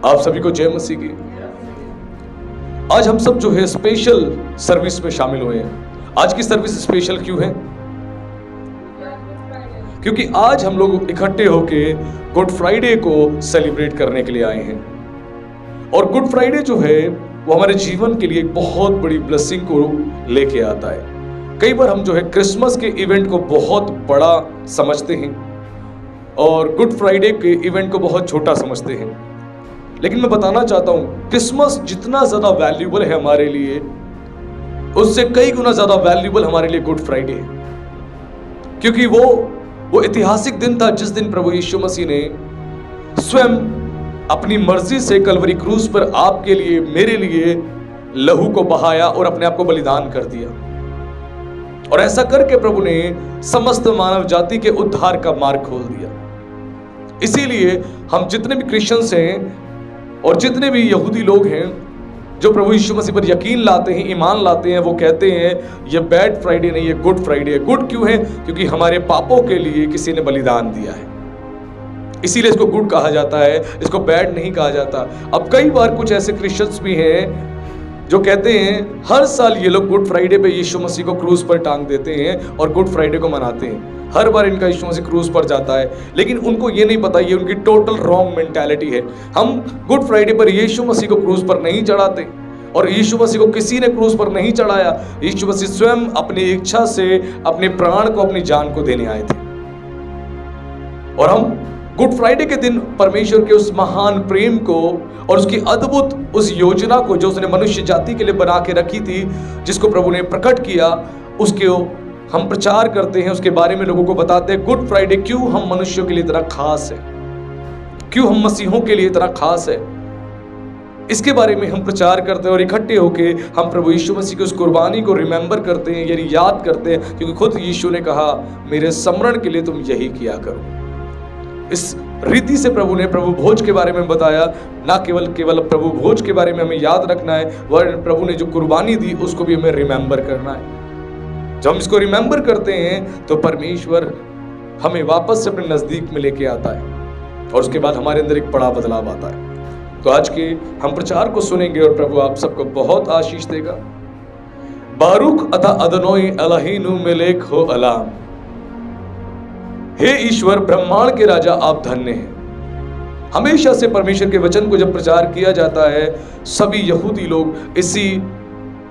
आप सभी को जय मसीह की। आज हम सब जो है स्पेशल सर्विस में शामिल हुए हैं। आज की सर्विस स्पेशल क्यों है? क्योंकि आज हम लोग इकट्ठे होके गुड फ्राइडे को सेलिब्रेट करने के लिए आए हैं। और गुड फ्राइडे जो है वो हमारे जीवन के लिए एक बहुत बड़ी ब्लेसिंग को लेके आता है। कई बार हम जो है क्रिसमस के इवेंट को बहुत बड़ा समझते हैं और गुड फ्राइडे के इवेंट को बहुत छोटा समझते हैं। लेकिन मैं बताना चाहता हूं, क्रिसमस जितना ज्यादा वैल्यूबल है हमारे लिए, उससे कई गुना ज्यादा वैल्यूबल हमारे लिए गुड फ्राइडे है। क्योंकि वो ऐतिहासिक दिन था जिस दिन प्रभु यीशु मसीह ने स्वयं अपनी मर्जी से कलवरी क्रूस पर आपके लिए, मेरे लिए लहू को बहाया और अपने आप को बलिदान कर दिया। और ऐसा करके प्रभु ने समस्त मानव जाति के उद्धार का मार्ग खोल दिया। इसीलिए हम जितने भी क्रिश्चियंस हैं और जितने भी यहूदी लोग हैं जो प्रभु यीशु मसीह पर यकीन लाते हैं, ईमान लाते हैं, वो कहते हैं ये बैड फ्राइडे नहीं, ये गुड फ्राइडे है। गुड क्यों है? क्योंकि हमारे पापों के लिए किसी ने बलिदान दिया है, इसीलिए इसको गुड कहा जाता है, इसको बैड नहीं कहा जाता। अब कई बार कुछ ऐसे क्रिश्चियंस भी हैं जो कहते हैं हर साल ये लोग गुड फ्राइडे पे यीशु मसीह को क्रूस पर टांग देते हैं और गुड फ्राइडे को मनाते हैं। हर बार इनका यीशु मसीह क्रूस पर जाता है, लेकिन उनको ये नहीं पता, ये उनकी टोटल रॉन्ग मेंटालिटी है। हम गुड फ्राइडे पर यीशु मसीह को क्रूस पर नहीं चढ़ाते और यीशु मसीह को किसी ने क्रूस पर नहीं चढ़ाया। यीशु मसीह स्वयं अपनी इच्छा से अपने प्राण को, अपनी जान को देने आए थे। और हम गुड फ्राइडे के दिन परमेश्वर के उस महान प्रेम को और उसकी अद्भुत उस योजना को जो उसने मनुष्य जाति के लिए बना के रखी थी, जिसको प्रभु ने प्रकट किया, उसके हम प्रचार करते हैं, उसके बारे में लोगों को बताते हैं। गुड फ्राइडे क्यों हम मनुष्यों के लिए इतना खास है, क्यों हम मसीहों के लिए इतना खास है, इसके बारे में हम प्रचार करते हैं। और इकट्ठे होके हम प्रभु यीशु मसीह की उस कुर्बानी को रिमेंबर करते हैं, यानी याद करते हैं, क्योंकि खुद यीशु ने कहा मेरे स्मरण के लिए तुम यही किया करो। इस रीति से प्रभु ने प्रभु भोज के बारे में बताया। ना केवल प्रभु भोज के बारे में हमें याद रखना है, वह प्रभु ने जो कुर्बानी दी उसको भी हमें रिमेंबर करना है। जब हम इसको रिमेंबर करते हैं तो परमेश्वर हमें वापस से अपने नजदीक में लेके आता है और उसके बाद हमारे अंदर एक बड़ा बदलाव आता है। तो आज के हम प्रचार को सुनेंगे और प्रभु आप सबको बहुत आशीष देगा। बारूक अता अदनोई अलहीनु मेलेक हो अलाम। हे ईश्वर, ब्रह्मांड के राजा, आप धन्य हैं। हमेशा से परमेश्वर के वचन को जब प्रचार किया जाता है, सभी यहूदी लोग इसी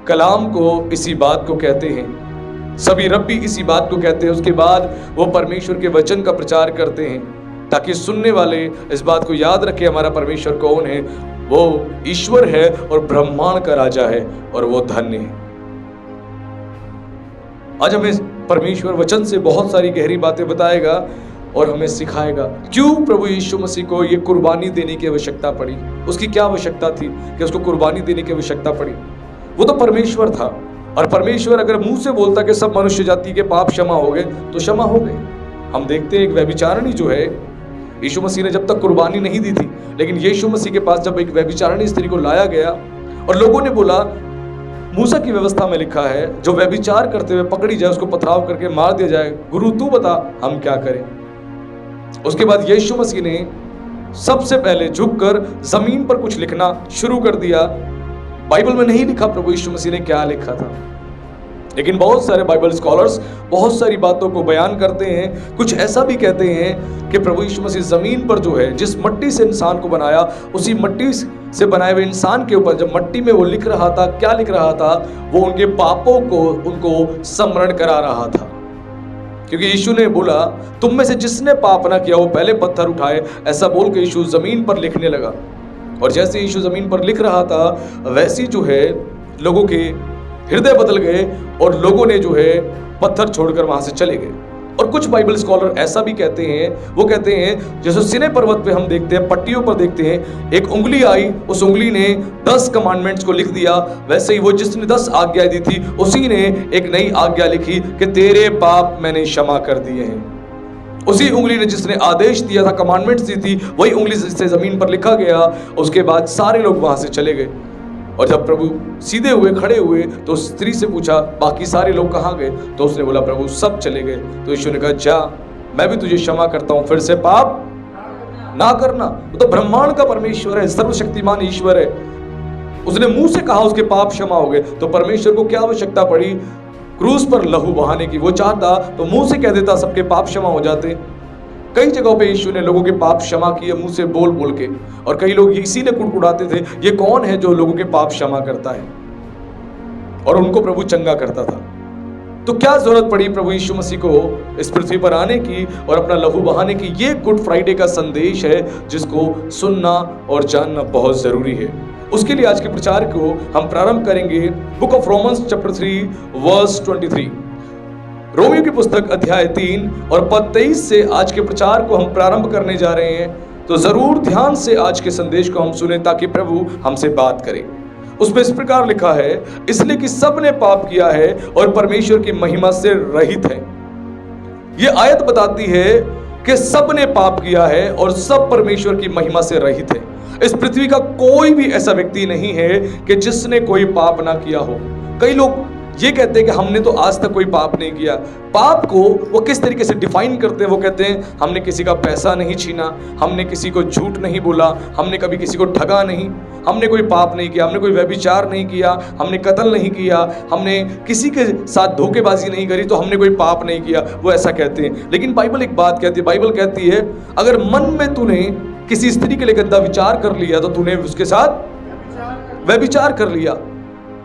कलाम को, इसी बात को कहते हैं, सभी रब्बी इसी बात को कहते हैं। उसके बाद वो परमेश्वर के वचन का प्रचार करते हैं ताकि सुनने वाले इस बात को याद रखें हमारा परमेश्वर कौन है। वो ईश्वर है और ब्रह्मांड का राजा है और वो धन्य है। आज हमें परमेश्वर वचन से बहुत सारी गहरी बातें बताएगा और हमें सिखाएगा क्यों प्रभु यीशु मसीह को ये कुर्बानी देने की आवश्यकता पड़ी। उसकी क्या आवश्यकता थी कि उसको कुर्बानी देने की आवश्यकता पड़ी? वो तो परमेश्वर था, और परमेश्वर अगर मुंह से बोलता कि सब मनुष्य जाति के पाप क्षमा हो गए तो क्षमा हो गए। हम देखते हैं एक व्यभिचारिणी जो है, यीशु मसीह ने जब तक कुर्बानी नहीं दी थी, लेकिन यीशु मसीह के पास जब एक व्यभिचारिणी स्त्री को लाया गया और लोगों ने बोला मूसा की व्यवस्था में लिखा है जो व्यभिचार करते हुए पकड़ी जाए उसको पथराव करके मार दिया जाए, गुरु तू बता हम क्या करें। उसके बाद यीशु मसीह ने सबसे पहले झुककर जमीन पर कुछ लिखना शुरू कर दिया। बाइबल में नहीं लिखा प्रभु यीशु मसीह ने क्या लिखा था, लेकिन बहुत सारे बाइबल स्कॉलर्स बहुत सारी बातों को बयान करते हैं। कुछ ऐसा भी कहते हैं कि प्रभु यीशु मसीह जमीन पर जो है, जिस मट्टी से इंसान को बनाया, उसी मट्टी से बनाए हुए इंसान के ऊपर जब मट्टी में वो लिख रहा था, क्या लिख रहा था? वो उनके पापों को उनको स्मरण करा रहा था। क्योंकि यीशु ने बोला तुम में से जिसने पाप ना किया वो पहले पत्थर उठाए। ऐसा बोल के यीशु जमीन पर लिखने लगा, और जैसे यीशु जमीन पर लिख रहा था वैसी जो है लोगों के हृदय बदल गए और लोगों ने जो है पत्थर छोड़कर वहां से चले गए। और कुछ बाइबल स्कॉलर ऐसा भी कहते हैं, वो कहते हैं जैसे सिने पर्वत पे हम देखते हैं, पट्टियों पर देखते हैं, एक उंगली आई, उस उंगली ने 10 कमांडमेंट्स को लिख दिया। वैसे ही वो जिसने 10 आज्ञाएं दी थी उसी ने एक नई आज्ञा लिखी कि तेरे पाप मैंने क्षमा कर दिए हैं। उसी उंगली ने जिसने आदेश दिया था, कमांडमेंट्स दी थी, वही उंगली से जमीन पर लिखा गया। उसके बाद सारे लोग वहां से चले गए। और जब प्रभु सीधे हुए, खड़े हुए, तो स्त्री से पूछा बाकी सारे लोग कहाँ गए? तो उसने बोला प्रभु सब चले गए। तो यीशु ने कहा जा, मैं भी तुझे क्षमा करता हूं, फिर से पाप ना करना। वो तो ब्रह्मांड का परमेश्वर है, सर्वशक्तिमान ईश्वर है। उसने मुंह से कहा उसके पाप क्षमा हो गए, तो परमेश्वर को क्या आवश्यकता पड़ी क्रूस पर लहू बहाने की? वो चाहता तो मुंह से कह देता, सबके पाप क्षमा हो जाते। कई जगहों पे यीशु ने लोगों के पाप क्षमा किए मुंह से बोल बोल के, और कई लोग इसीलिए कुड़कुड़ाते थे, ये कौन है जो लोगों के पाप क्षमा करता है, और उनको प्रभु चंगा करता था। तो क्या जरूरत पड़ी प्रभु यीशु मसीह को इस पृथ्वी पर आने की और अपना लहू बहाने की? ये गुड फ्राइडे का संदेश है जिसको सुनना और जानना बहुत जरूरी है। उसके लिए आज के प्रचार को हम प्रारंभ करेंगे book of Romans chapter 3 verse 23। रोमियो की पुस्तक अध्याय 3 और पद 23 से आज के प्रचार को हम प्रारंभ करने जा रहे हैं। तो जरूर ध्यान से आज के संदेश को हम सुने ताकि प्रभु हमसे बात करे। उसमें इस प्रकार लिखा है, इसलिए कि सब ने पाप किया है और परमेश्वर की महिमा से रहित है। यह आयत बताती है कि सब ने पाप किया है और सब परमेश्वर की महिमा से रहित है। इस पृथ्वी का कोई भी ऐसा व्यक्ति नहीं है कि जिसने कोई पाप ना किया हो। कई लोग ये कहते हैं कि हमने तो आज तक कोई पाप नहीं किया। पाप को वो किस तरीके से डिफाइन करते हैं? वो कहते हैं हमने किसी का पैसा नहीं छीना, हमने किसी को झूठ नहीं बोला, हमने कभी किसी को ठगा नहीं, हमने कोई पाप नहीं किया, हमने कोई व्यभिचार नहीं किया, हमने कत्ल नहीं किया, हमने किसी के साथ धोखेबाजी नहीं करी, तो हमने कोई पाप नहीं किया। वो ऐसा कहते हैं। लेकिन बाइबल एक बात कहती है, बाइबल कहती है अगर मन में तूने किसी स्त्री के लिए गंदा विचार कर लिया तो तूने उसके साथ व्यभिचार कर लिया।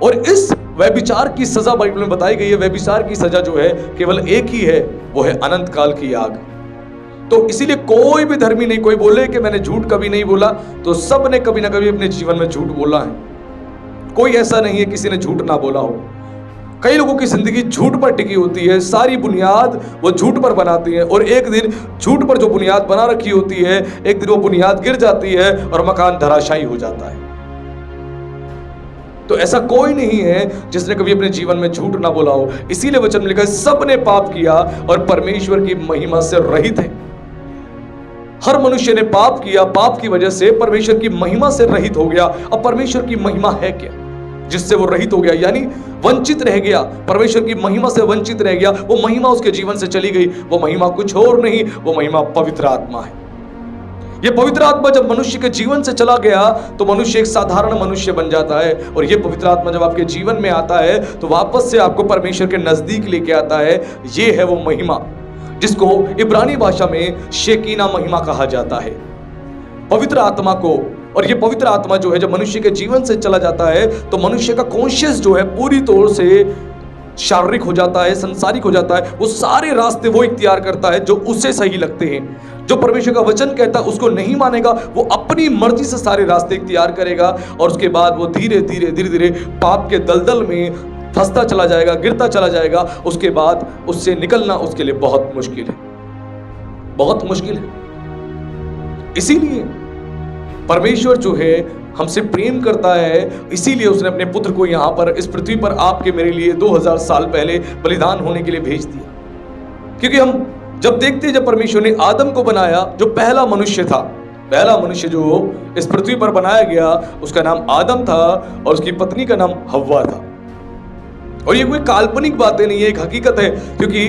और इस व्यभिचार की सजा बाइबल में बताई गई है। व्यभिचार की सजा जो है केवल एक ही है, वो है अनंत काल की आग। तो इसीलिए कोई भी धर्मी नहीं, कोई बोले कि मैंने झूठ कभी नहीं बोला, तो सब ने कभी ना कभी अपने जीवन में झूठ बोला है। कोई ऐसा नहीं है किसी ने झूठ ना बोला हो। कई लोगों की जिंदगी झूठ पर टिकी होती है, सारी बुनियाद वो झूठ पर बनाती है, और एक दिन झूठ पर जो बुनियाद बना रखी होती है, एक दिन वो बुनियाद गिर जाती है और मकान धराशायी हो जाता है। तो ऐसा कोई नहीं है जिसने कभी अपने जीवन में झूठ ना बोला हो। इसीलिए वचन में लिखा है सब ने पाप किया और परमेश्वर की महिमा से रहित है। हर मनुष्य ने पाप किया, पाप की वजह से परमेश्वर की महिमा से रहित हो गया। अब परमेश्वर की महिमा है क्या जिससे वो रहित हो गया, यानी वंचित रह गया, परमेश्वर की महिमा से वंचित रह गया। वो महिमा उसके जीवन से चली गई। वो महिमा कुछ और नहीं, वो महिमा पवित्र आत्मा है। ये पवित्र आत्मा जब मनुष्य के जीवन से चला गया तो मनुष्य एक साधारण मनुष्य बन जाता है, और ये पवित्र आत्मा जब आपके जीवन में आता है तो वापस से आपको परमेश्वर के नजदीक लेके आता है। ये है वो महिमा जिसको इब्रानी भाषा में शेकीना महिमा कहा जाता है, पवित्र आत्मा को। और ये पवित्र आत्मा जो है जब मनुष्य के जीवन से चला जाता है तो मनुष्य का कॉन्शियस जो है पूरी तौर से शारीरिक हो जाता है, संसारिक हो जाता है। वो सारे रास्ते वो इख्तियार करता है जो उसे सही लगते हैं। जो परमेश्वर का वचन कहता है उसको नहीं मानेगा, वो अपनी मर्जी से सारे रास्ते इख्तियार करेगा, और उसके बाद वो धीरे धीरे पाप के दलदल में फंसता चला जाएगा, गिरता चला जाएगा। उसके बाद उससे निकलना उसके लिए बहुत मुश्किल है, बहुत मुश्किल है। इसीलिए परमेश्वर जो है हमसे प्रेम करता है, इसीलिए उसने अपने पुत्र को यहाँ पर इस पृथ्वी पर आपके मेरे लिए 2000 साल पहले बलिदान होने के लिए भेज दिया। क्योंकि हम जब देखते हैं जब परमेश्वर ने आदम को बनाया, जो पहला मनुष्य था, पहला मनुष्य जो इस पृथ्वी पर बनाया गया उसका नाम आदम था और उसकी पत्नी का नाम हव्वा था। और ये कोई काल्पनिक बातें नहीं है, एक हकीकत है। क्योंकि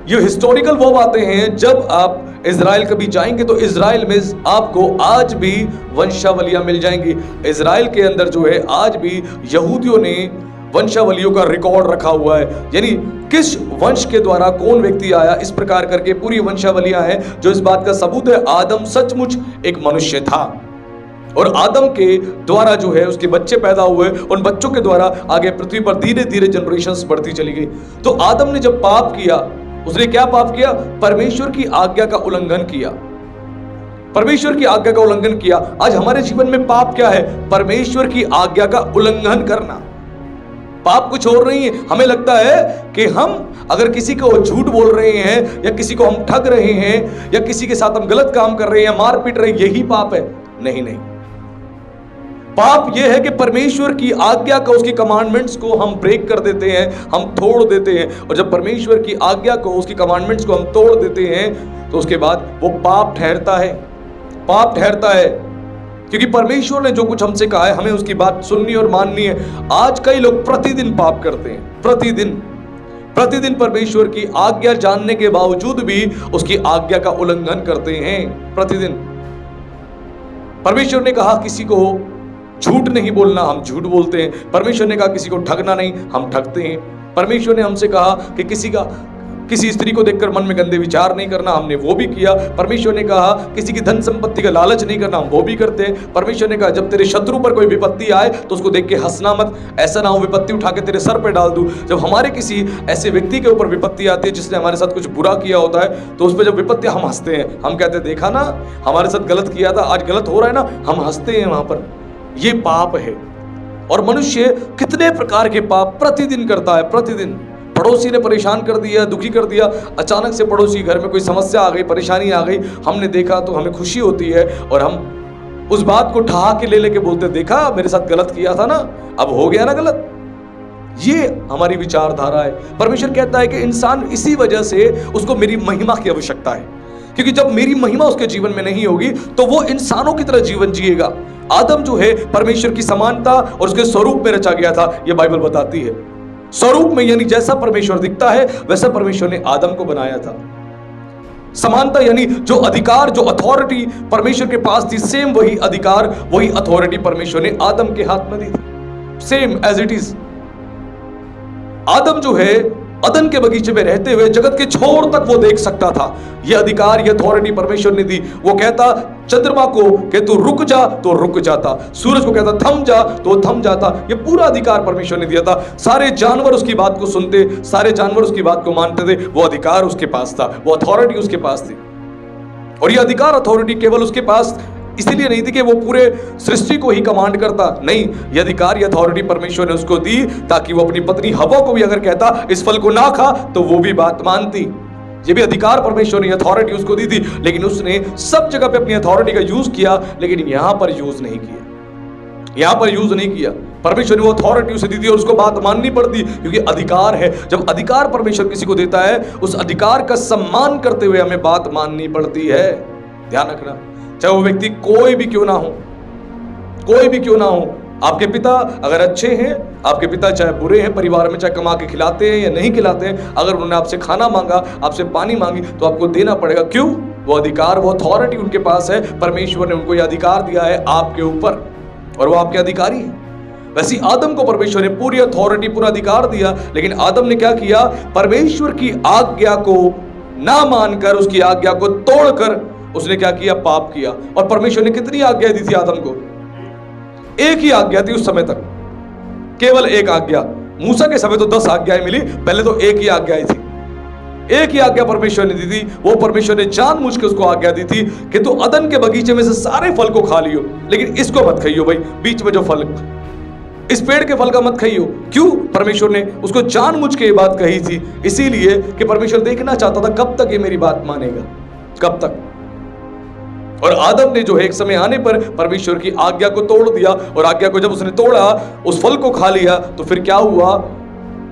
ये हिस्टोरिकल वो बातें हैं, जब आप इजराइल कभी जाएंगे तो इजराइल में आपको आज भी वंशावलियां मिल जाएंगी। इजराइल के अंदर जो है आज भी यहूदियों ने वंशावलियों का रिकॉर्ड रखा हुआ है, यानी किस वंश के द्वारा कौन व्यक्ति आया, इस प्रकार करके पूरी वंशावलियां हैं, जो इस बात का सबूत है आदम सचमुच एक मनुष्य था। और आदम के द्वारा जो है उसके बच्चे पैदा हुए, उन बच्चों के द्वारा आगे पृथ्वी पर धीरे धीरे जनरेशंस बढ़ती चली गई। तो आदम ने जब पाप किया, उसने क्या पाप किया? परमेश्वर की आज्ञा का उल्लंघन किया, परमेश्वर की आज्ञा का उल्लंघन किया। आज हमारे जीवन में पाप क्या है? परमेश्वर की आज्ञा का उल्लंघन करना। पाप कुछ और नहीं है। हमें लगता है कि हम अगर किसी को झूठ बोल रहे हैं, या किसी को हम ठग रहे हैं, या किसी के साथ हम गलत काम कर रहे हैं, मार पीट रहे हैं, यही पाप है। नहीं नहीं, पाप यह है कि परमेश्वर की आज्ञा को, उसकी कमांडमेंट्स को हम ब्रेक कर देते हैं, हम तोड़ देते हैं। और जब परमेश्वर की आज्ञा को, उसकी कमांडमेंट्स को हम तोड़ देते हैं तो उसके बाद वो पाप ठहरता है, पाप ठहरता है। क्योंकि परमेश्वर ने जो कुछ हमसे कहा है हमें उसकी बात सुननी और माननी है। आज कई लोग प्रतिदिन पाप करते हैं, प्रतिदिन प्रतिदिन परमेश्वर की आज्ञा जानने के बावजूद भी उसकी आज्ञा का उल्लंघन करते हैं। प्रतिदिन परमेश्वर ने कहा किसी को झूठ नहीं बोलना, हम झूठ बोलते हैं। परमेश्वर ने कहा किसी को ठगना नहीं, हम ठगते हैं। परमेश्वर ने हमसे कहा कि किसी स्त्री को देखकर मन में गंदे विचार नहीं करना, हमने वो भी किया। परमेश्वर ने कहा किसी की धन संपत्ति का लालच नहीं करना, हम वो भी करते हैं। परमेश्वर ने कहा जब तेरे शत्रु पर कोई विपत्ति आए तो उसको देख के हंसना मत, ऐसा ना हो विपत्ति उठा के तेरे सर पे डाल दूं। जब हमारे किसी ऐसे व्यक्ति के ऊपर विपत्ति आती है जिसने हमारे साथ कुछ बुरा किया होता है तो उस पर जब विपत्ति हम हंसते हैं, हम कहते हैं देखा ना हमारे साथ गलत किया था, आज गलत हो रहा है ना, हम हंसते हैं वहां पर। ये पाप है। और मनुष्य कितने प्रकार के पाप प्रतिदिन करता है। प्रतिदिन पड़ोसी ने परेशान कर दिया, दुखी कर दिया, अचानक से पड़ोसी घर में कोई समस्या आ गई, परेशानी आ गई, हमने देखा तो हमें खुशी होती है और हम उस बात को ठहा के ले लेके बोलते देखा मेरे साथ गलत किया था ना, अब हो गया ना गलत। ये हमारी विचारधारा है। परमेश्वर कहता है कि इंसान इसी वजह से उसको मेरी महिमा की आवश्यकता है, क्योंकि जब मेरी महिमा उसके जीवन में नहीं होगी तो वो इंसानों की तरह जीवन जिएगा। आदम जो है परमेश्वर की समानता और उसके स्वरूप में रचा गया था, यह बाइबल बताती है। स्वरूप में यानी जैसा परमेश्वर दिखता है वैसा परमेश्वर ने आदम को बनाया था। समानता यानी जो अधिकार, जो अथॉरिटी परमेश्वर के पास थी, सेम वही अधिकार, वही अथॉरिटी परमेश्वर ने आदम के हाथ में दी थी, सेम एज इट इज। आदम जो है अदन के बगीचे में रहते हुए जगत के छोर तक वो देख सकता था। यह अधिकार, यह अथॉरिटी परमेश्वर ने दी। वो कहता चंद्रमा को कि तू रुक जा तो रुक जाता, सूरज को कहता थम जा तो थम जाता। यह पूरा अधिकार परमेश्वर ने दिया था। सारे जानवर उसकी बात को सुनते, सारे जानवर उसकी बात को मानते थे। वो अधिकार उसके पास था, वो अथॉरिटी उसके पास थी। और यह अधिकार, अथॉरिटी केवल उसके पास इसीलिए नहीं थी कि वो पूरे सृष्टि को ही कमांड करता, नहीं, यह अधिकार, यह अथॉरिटी परमेश्वर ने उसको दी ताकि वो अपनी पत्नी हवा को भी अगर कहता इस फल को ना खा तो वो भी बात मानती। ये भी अधिकार परमेश्वर ने, अथॉरिटी उसको दी थी। लेकिन उसने सब जगह पे अपनी अथॉरिटी का यूज किया, लेकिन यहां पर यूज नहीं किया, यहां पर यूज नहीं किया। परमेश्वर ने वो अथॉरिटी उसे दी थी और उसको बात माननी पड़ती, क्योंकि अधिकार है। जब अधिकार परमेश्वर किसी को देता है, उस अधिकार का सम्मान करते हुए हमें बात माननी पड़ती है। ध्यान रखना, चाहे वो व्यक्ति कोई भी क्यों ना हो, कोई भी क्यों ना हो। आपके पिता अगर अच्छे हैं, आपके पिता चाहे बुरे हैं, परिवार में चाहे कमा के खिलाते हैं या नहीं खिलाते हैं, अगर उन्होंने आपसे खाना मांगा, आपसे पानी मांगी तो आपको देना पड़ेगा। क्यों? वो अधिकार, वो अथॉरिटी उनके पास है। परमेश्वर ने उनको ये अधिकार दिया है आपके ऊपर और वो आपके अधिकारी है। वैसे आदम को परमेश्वर ने पूरी अथॉरिटी, पूरा अधिकार दिया, लेकिन आदम ने क्या किया? परमेश्वर की आज्ञा को ना मानकर, उसकी आज्ञा को तोड़कर उसने क्या किया? पाप किया। और परमेश्वर ने कितनी आज्ञा दी थी आदम को? एक ही आज्ञा थी उस समय तक, केवल एक आज्ञा। मूसा के समय तो 10 आज्ञाएं मिली, पहले तो एक ही आज्ञा थी। एक ही आज्ञा परमेश्वर ने दी थी। वो परमेश्वर ने जानबूझ के उसको आज्ञा दी थी कि तू अदन के बगीचे में से सारे फल को खा लियो, लेकिन इसको मत खाइयो भाई, बीच में जो फल, इस पेड़ के फल का मत खाइयो। क्यों? परमेश्वर ने उसको जानबूझ के ये बात कही थी, इसीलिए कि परमेश्वर देखना चाहता था कब तक ये मेरी बात मानेगा, कब तक। और आदम ने जो है एक समय आने पर परमेश्वर की आज्ञा को तोड़ दिया, और आज्ञा को जब उसने तोड़ा, उस फल को खा लिया, तो फिर क्या हुआ?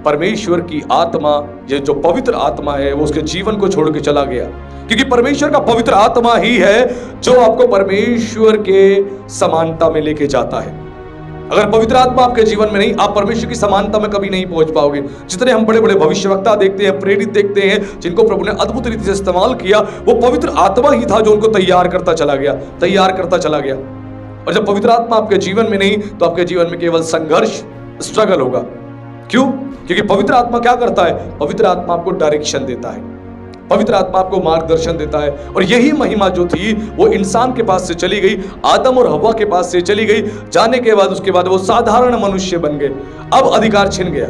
परमेश्वर की आत्मा, ये जो पवित्र आत्मा है, वो उसके जीवन को छोड़ के चला गया। क्योंकि परमेश्वर का पवित्र आत्मा ही है जो आपको परमेश्वर के समानता में लेके जाता है। अगर पवित्र आत्मा आपके जीवन में नहीं, आप परमेश्वर की समानता में कभी नहीं पहुंच पाओगे। जितने हम बड़े बड़े भविष्यवक्ता देखते हैं, प्रेरित देखते हैं, जिनको प्रभु ने अद्भुत रीति से इस्तेमाल किया, वो पवित्र आत्मा ही था जो उनको तैयार करता चला गया, तैयार करता चला गया। और जब पवित्र आत्मा आपके जीवन में नहीं, तो आपके जीवन में केवल संघर्ष, स्ट्रगल होगा। क्यों? क्योंकि पवित्र आत्मा क्या करता है? पवित्र आत्मा आपको डायरेक्शन देता है, पवित्र आत्मा आपको मार्गदर्शन देता है। और यही महिमा जो थी वो इंसान के पास से चली गई, आदम और हव्वा के पास से चली गई। जाने के बाद उसके बाद वो साधारण मनुष्य बन गए। अब अधिकार छिन गया।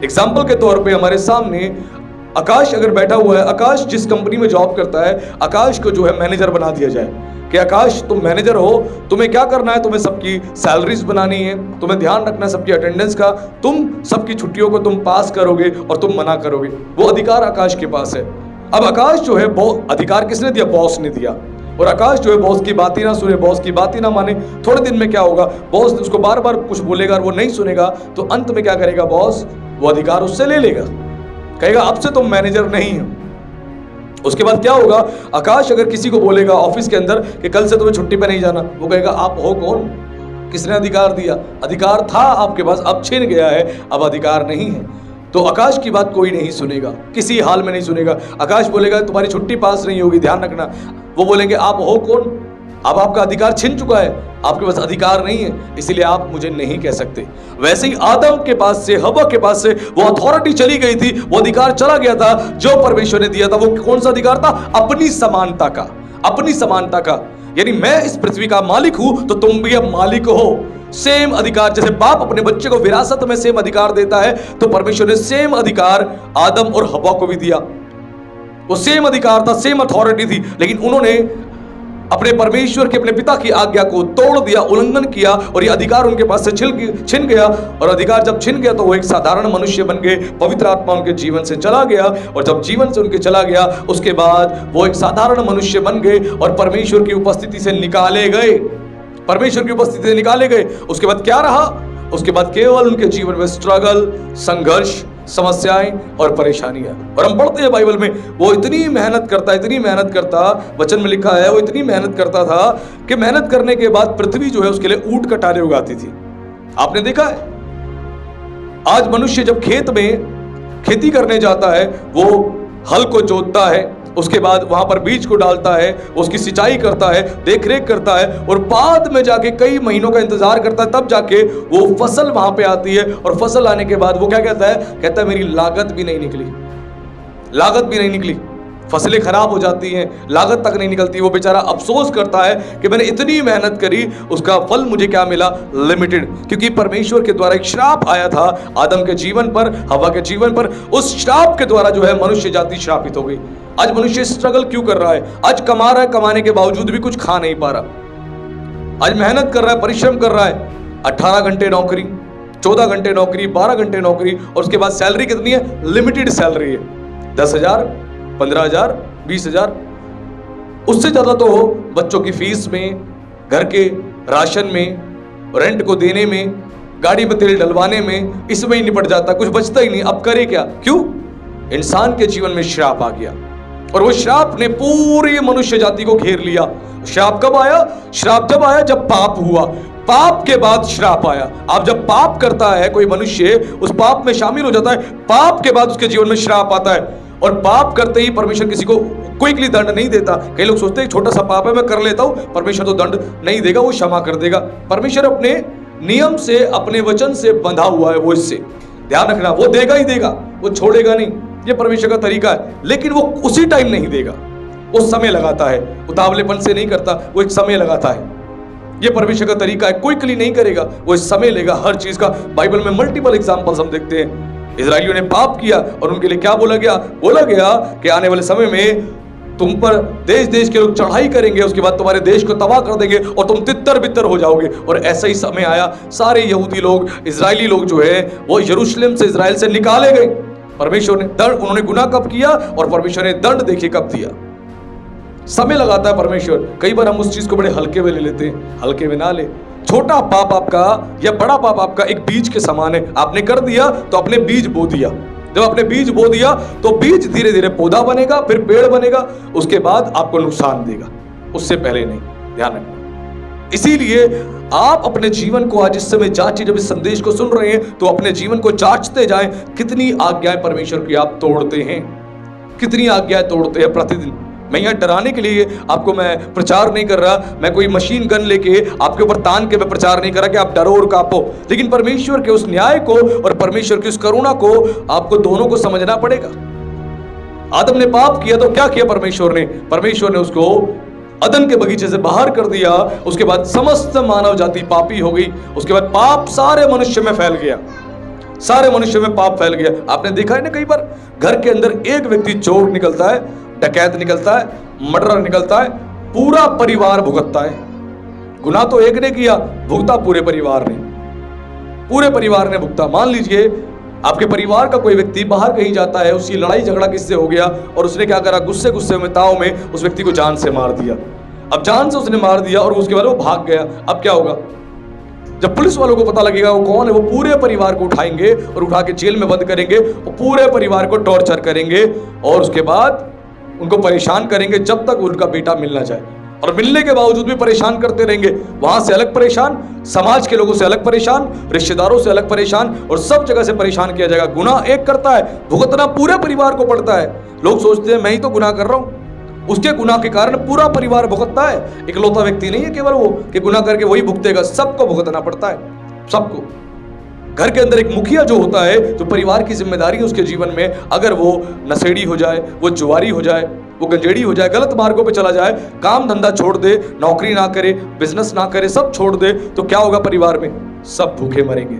एग्जाम्पल के तौर पे हमारे सामने आकाश अगर बैठा हुआ है, आकाश जिस कंपनी में जॉब करता है, आकाश को जो है मैनेजर बना दिया जाए कि आकाश तुम मैनेजर हो, तुम्हें क्या करना है? तुम्हें सबकी सैलरीज बनानी है, तुम्हें ध्यान रखना है सबकी अटेंडेंस का, तुम सबकी छुट्टियों को तुम पास करोगे और तुम मना करोगे। वो अधिकार आकाश के पास है। अब आकाश जो है, अधिकार किसने दिया? बॉस ने दिया। और आकाश जो है बॉस की बात ही ना सुने, बॉस की बात ही ना माने, थोड़े दिन में क्या होगा? बॉस उसको बार बार कुछ बोलेगा और वो नहीं सुनेगा, तो अंत में क्या करेगा बॉस? वो अधिकार उससे ले लेगा, कहेगा अब से तुम मैनेजर नहीं हो। उसके बाद क्या होगा? आकाश अगर किसी को बोलेगा ऑफिस के अंदर कि कल से तुम्हें छुट्टी पे नहीं जाना, वो कहेगा आप हो कौन? किसने अधिकार दिया? अधिकार था आपके पास, अब छिन गया है, अब अधिकार नहीं है। तो आकाश की बात कोई नहीं सुनेगा, किसी हाल में नहीं सुनेगा। आकाश बोलेगा तुम्हारी छुट्टी पास नहीं होगी, ध्यान रखना। वो बोलेंगे आप हो कौन? अब आपका अधिकार छिन चुका है, आपके पास अधिकार नहीं है, इसीलिए आप मुझे नहीं कह सकते। वैसे ही आदम के पास से, हवा के पास से वो अथॉरिटी चली गई थी, वो अधिकार चला गया था जो परमेश्वर ने दिया था। वो कौन सा अधिकार था? अपनी समानता का, अपनी समानता का। यानी मैं इस पृथ्वी का मालिक हूं तो तुम भी अब मालिक हो। सेम अधिकार, जैसे बाप अपने बच्चे को विरासत में सेम अधिकार देता है, तो परमेश्वर ने सेम अधिकार आदम और हवा को भी दिया। वो सेम अधिकार था, सेम अथॉरिटी थी, लेकिन उन्होंने अपने परमेश्वर के, अपने पिता की आज्ञा को तोड़ दिया, उल्लंघन किया, और ये अधिकार उनके पास से छिन गया। और अधिकार जब छिन गया तो वो एक साधारण मनुष्य बन गए। पवित्र आत्मा उनके जीवन से चला गया, और जब जीवन से उनके चला गया उसके बाद वो एक साधारण मनुष्य बन गए और परमेश्वर की उपस्थिति से निकाले गए, परमेश्वर की उपस्थिति से निकाले गए। उसके बाद क्या रहा? उसके बाद केवल उनके जीवन में स्ट्रगल, संघर्ष, समस्याएं और परेशानियां। और हम पढ़ते हैं बाइबल में, वो इतनी मेहनत करता, इतनी मेहनत करता, वचन में लिखा है वो इतनी मेहनत करता था कि मेहनत करने के बाद पृथ्वी जो है उसके लिए ऊंट कटारे उगाती थी। आपने देखा है, आज मनुष्य जब खेत में खेती करने जाता है, वो हल को जोतता है, उसके बाद वहां पर बीज को डालता है, उसकी सिंचाई करता है, देखरेख करता है, और बाद में जाके कई महीनों का इंतजार करता है, तब जाके वो फसल वहां पे आती है। और फसल आने के बाद वो क्या कहता है? कहता है मेरी लागत भी नहीं निकली, लागत भी नहीं निकली, फसलें खराब हो जाती हैं, लागत तक नहीं निकलती। वो बेचारा अफसोस करता है कि मैंने इतनी मेहनत करी, उसका फल मुझे क्या मिला? लिमिटेड। क्योंकि परमेश्वर के द्वारा एक श्राप आया था आदम के जीवन पर, हवा के जीवन पर। उस श्राप के द्वारा जो है मनुष्य जाति श्रापित हो गई। आज मनुष्य स्ट्रगल क्यों कर रहा है? आज कमा रहा है, कमाने के बावजूद भी कुछ खा नहीं पा रहा। आज मेहनत कर रहा है, परिश्रम कर रहा है, 18 घंटे नौकरी, 14 घंटे नौकरी, 12 घंटे नौकरी, और उसके बाद सैलरी कितनी है? लिमिटेड सैलरी है, 10,000, 15,000, 20,000। उससे ज्यादा तो बच्चों की फीस में, घर के राशन में, रेंट को देने में, गाड़ी में तेल डलवाने में, इसमें ही निपट जाता, कुछ बचता ही नहीं। अब करे क्या? क्यों? इंसान के जीवन में श्राप आ गया, और वो श्राप ने पूरी मनुष्य जाति को घेर लिया। श्राप कब आया? श्राप जब आया जब पाप हुआ, पाप के बाद श्राप आया। अब जब पाप करता है कोई मनुष्य, उस पाप में शामिल हो जाता है, पाप के बाद उसके जीवन में श्राप आता है। और पाप करते ही परमेश्वर किसी को क्विकली दंड नहीं देता। कई लोग सोचते हैं छोटा सा पाप है, मैं कर लेता हूं, परमेश्वर तो दंड नहीं देगा, वो क्षमा कर देगा। परमेश्वर अपने नियम से, अपने वचन से बंधा हुआ है, वो इससे ध्यान रखना, वो देगा ही देगा, वो छोड़ेगा नहीं। ये परमेश्वर का तरीका है, लेकिन वो उसी टाइम नहीं देगा, वो समय लगाता है, उतावलेपन से नहीं करता, वो एक समय लगाता है। ये परमेश्वर का तरीका है, क्विकली नहीं करेगा, वो एक समय लेगा हर चीज का। बाइबल में मल्टीपल एग्जांपल्स हम देखते हैं। इजराइलियों ने पाप किया और उनके लिए क्या बोला गया? बोला गया कि आने वाले समय में तुम पर देश देश के लोग चढ़ाई करेंगे, उसके बाद तुम्हारे देश को तबाह कर देंगे और तुम तितर बितर हो जाओगे। और ऐसा ही समय आया, सारे यहूदी लोग, इजरायली लोग जो है वो यरूशलेम से, इजराइल से निकाले गए। परमेश्वर ने दंड, उन्होंने गुनाह कब किया और परमेश्वर ने दंड देखिए कब दिया। समय लगाता है परमेश्वर। कई बार हम उस चीज को बड़े हल्के में ले लेते हैं, हल्के में ना ले। छोटा पाप आपका या बड़ा पाप आपका एक बीज के समान है। आपने कर दिया तो अपने बीज बो दिया। जब आपने बीज बो दिया तो बीज धीरे धीरे पौधा बनेगा, फिर पेड़ बनेगा, उसके बाद आपको नुकसान देगा, उससे पहले नहीं। ध्यान रखना। इसीलिए आप अपने जीवन को आज इस समय जांचिए। जब इस संदेश को सुन रहे हैं तो अपने जीवन को जांचते जाएं, कितनी आज्ञाएं परमेश्वर की आप तोड़ते हैं, कितनी आज्ञाएं तोड़ते हैं प्रतिदिन। मैं यहाँ डराने के लिए आपको मैं प्रचार नहीं कर रहा, मैं कोई मशीन गन लेके आपके ऊपर तान के मैं प्रचार नहीं कर रहा कि आप डरो और कांपो। लेकिन परमेश्वर के उस न्याय को और परमेश्वर की उस करुणा को आपको दोनों को समझना पड़ेगा। आदम ने पाप किया तो क्या किया परमेश्वर ने? परमेश्वर ने उसको अदन के बगीचे से बाहर कर दिया। उसके बाद समस्त मानव जाति पापी हो गई। उसके बाद पाप सारे मनुष्य में फैल गया, सारे मनुष्य में पाप फैल गया। आपने देखा है ना, कई बार घर के अंदर एक व्यक्ति चोर निकलता है, डकैत निकलता है, मर्डर निकलता है, पूरा परिवार भुगतता है। गुनाह तो एक ने किया, भुगता पूरे परिवार ने, पूरे परिवार ने भुगता। मान लीजिए आपके परिवार का कोई व्यक्ति बाहर कहीं जाता है, उसकी लड़ाई झगड़ा किससे हो गया और उसने क्या करा, गुस्से गुस्से में, ताव में उस व्यक्ति को जान से मार दिया। अब जान से उसने मार दिया और उसके बाद वो भाग गया। अब क्या होगा? जब पुलिस वालों को पता लगेगा वो कौन है, वो पूरे परिवार को उठाएंगे और उठा के जेल में बंद करेंगे और पूरे परिवार को टॉर्चर करेंगे और उसके बाद उनको परेशान करेंगे जब तक उनका बेटा मिल ना जाए। और मिलने के बावजूद भी परेशान करते रहेंगे। वहां से अलग परेशान, समाज के लोगों से अलग परेशान, रिश्तेदारों से अलग परेशान, और सब जगह से परेशान किया जाएगा। गुनाह एक करता है, भुगतना पूरे परिवार को पड़ता है। लोग सोचते हैं मैं ही तो गुनाह कर रहा हूं, उसके गुनाह के कारण पूरा परिवार भुगतता है। इकलौता व्यक्ति नहीं है केवल वो कि गुनाह करके वही भुगतेगा, सबको भुगतना पड़ता है, सबको। घर के अंदर एक मुखिया जो होता है, जो परिवार की जिम्मेदारी है उसके जीवन में, अगर वो नशेड़ी हो जाए, वो जुआरी हो जाए, वो गंजेड़ी हो जाए, गलत मार्गों पे चला जाए, काम धंधा छोड़ दे, नौकरी ना करे, बिजनेस ना करे, सब छोड़ दे, तो क्या होगा परिवार में? सब भूखे मरेंगे,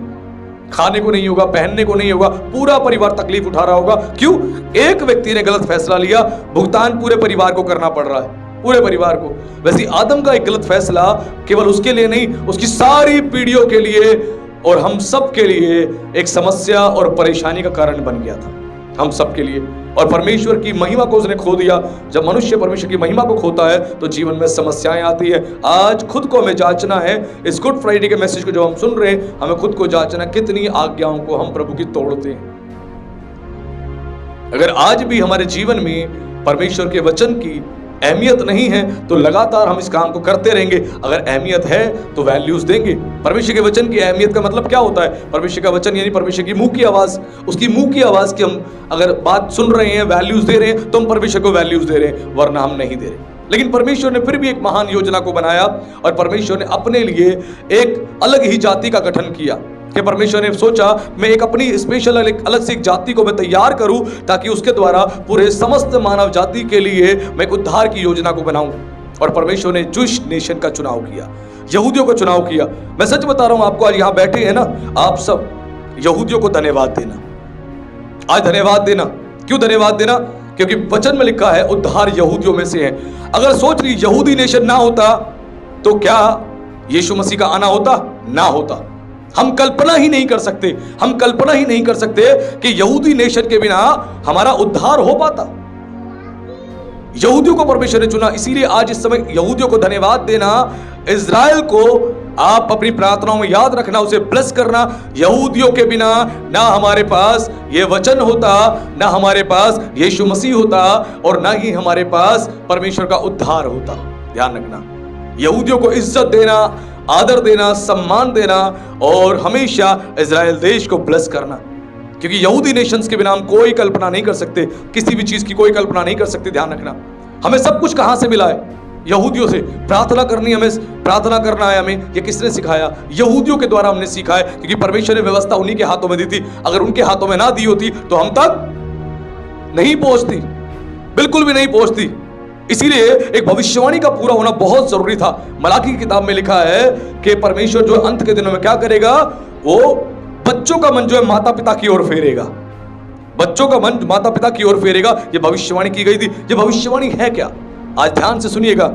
खाने को नहीं होगा, पहनने को नहीं होगा, पूरा परिवार तकलीफ उठा रहा होगा। क्यों? एक व्यक्ति ने गलत फैसला लिया, भुगतान पूरे परिवार को करना पड़ रहा है, पूरे परिवार को। वैसे आदम का एक गलत फैसला केवल उसके लिए नहीं, उसकी सारी पीढ़ियों के लिए और हम सब के लिए एक समस्या और परेशानी का कारण बन गया था, हम सब के लिए। और परमेश्वर की महिमा को उसने खो दिया। जब मनुष्य परमेश्वर की महिमा को खोता है तो जीवन में समस्याएं आती है। आज खुद को हमें जांचना है। इस गुड फ्राइडे के मैसेज को जो हम सुन रहे हैं, हमें खुद को जांचना, कितनी आज्ञाओं को हम प्रभु की तोड़ते हैं। अगर आज भी हमारे जीवन में परमेश्वर के वचन की अहमियत नहीं है तो लगातार हम इस काम को करते रहेंगे। अगर अहमियत है तो वैल्यूज देंगे। परमेश्वर के वचन की अहमियत का मतलब क्या होता है? परमेश्वर का वचन यानी परमेश्वर की मुंह की आवाज, उसकी मुंह की आवाज की हम अगर बात सुन रहे हैं, वैल्यूज दे रहे हैं, तो हम परमेश्वर को वैल्यूज दे रहे हैं, वरना हम नहीं दे रहे। लेकिन परमेश्वर ने फिर भी एक महान योजना को बनाया और परमेश्वर ने अपने लिए एक अलग ही जाति का गठन किया। कि परमेश्वर ने सोचा मैं एक अपनी स्पेशल अलग से एक जाति को मैं तैयार करूं ताकि उसके द्वारा पूरे समस्त मानव जाति के लिए मैं एक उद्धार की योजना को बनाऊं। और परमेश्वर ने जूश नेशन का चुनाव किया, यहूदियों का चुनाव किया। मैं सच बता रहा हूं आपको, आज यहां बैठे हैं ना आप सब, यहूदियों को धन्यवाद देना, आज धन्यवाद देना। क्यों धन्यवाद देना? क्योंकि वचन में लिखा है उद्धार यहूदियों में से है। अगर सोच ली यहूदी नेशन ना होता तो क्या यीशु मसीह का आना होता? ना होता। हम कल्पना ही नहीं कर सकते, हम कल्पना ही नहीं कर सकते कि यहूदी नेशन के बिना हमारा उद्धार हो पाता। यहूदियों को परमेश्वर ने चुना, इसीलिए आज इस समय यहूदियों को धन्यवाद देना। इज़राइल को आप अपनी प्रार्थनाओं में याद रखना, उसे ब्लेस करना। यहूदियों के बिना ना हमारे पास ये वचन होता, ना हमारे पास यीशु मसीह होता, और ना ही हमारे पास परमेश्वर का उद्धार होता। ध्यान रखना, यहूदियों को इज्जत देना, आदर देना, सम्मान देना और हमेशा इज़राइल देश को ब्लेस करना। क्योंकि यहूदी नेशंस के बिना हम कोई कल्पना नहीं कर सकते, किसी भी चीज की कोई कल्पना नहीं कर सकते। ध्यान रखना, हमें सब कुछ कहां से मिला है? यहूदियों से। प्रार्थना करनी, हमें प्रार्थना करना है, हमें ये किसने सिखाया? यहूदियों के द्वारा हमने सीखा है, क्योंकि परमेश्वर ने व्यवस्था उन्हीं के हाथों में दी थी। अगर उनके हाथों में ना दी होती तो हम तक नहीं पहुंचती, बिल्कुल भी नहीं पहुंचती। इसीलिए एक भविष्यवाणी का पूरा होना बहुत जरूरी था। मलाकी की किताब में लिखा है कि परमेश्वर जो अंत के दिनों में क्या करेगा, वो बच्चों का मन जो है माता पिता की ओर फेरेगा, बच्चों का मन माता पिता की ओर फेरेगा। ये भविष्यवाणी की गई थी। ये भविष्यवाणी है क्या? आज ध्यान से सुनिएगा।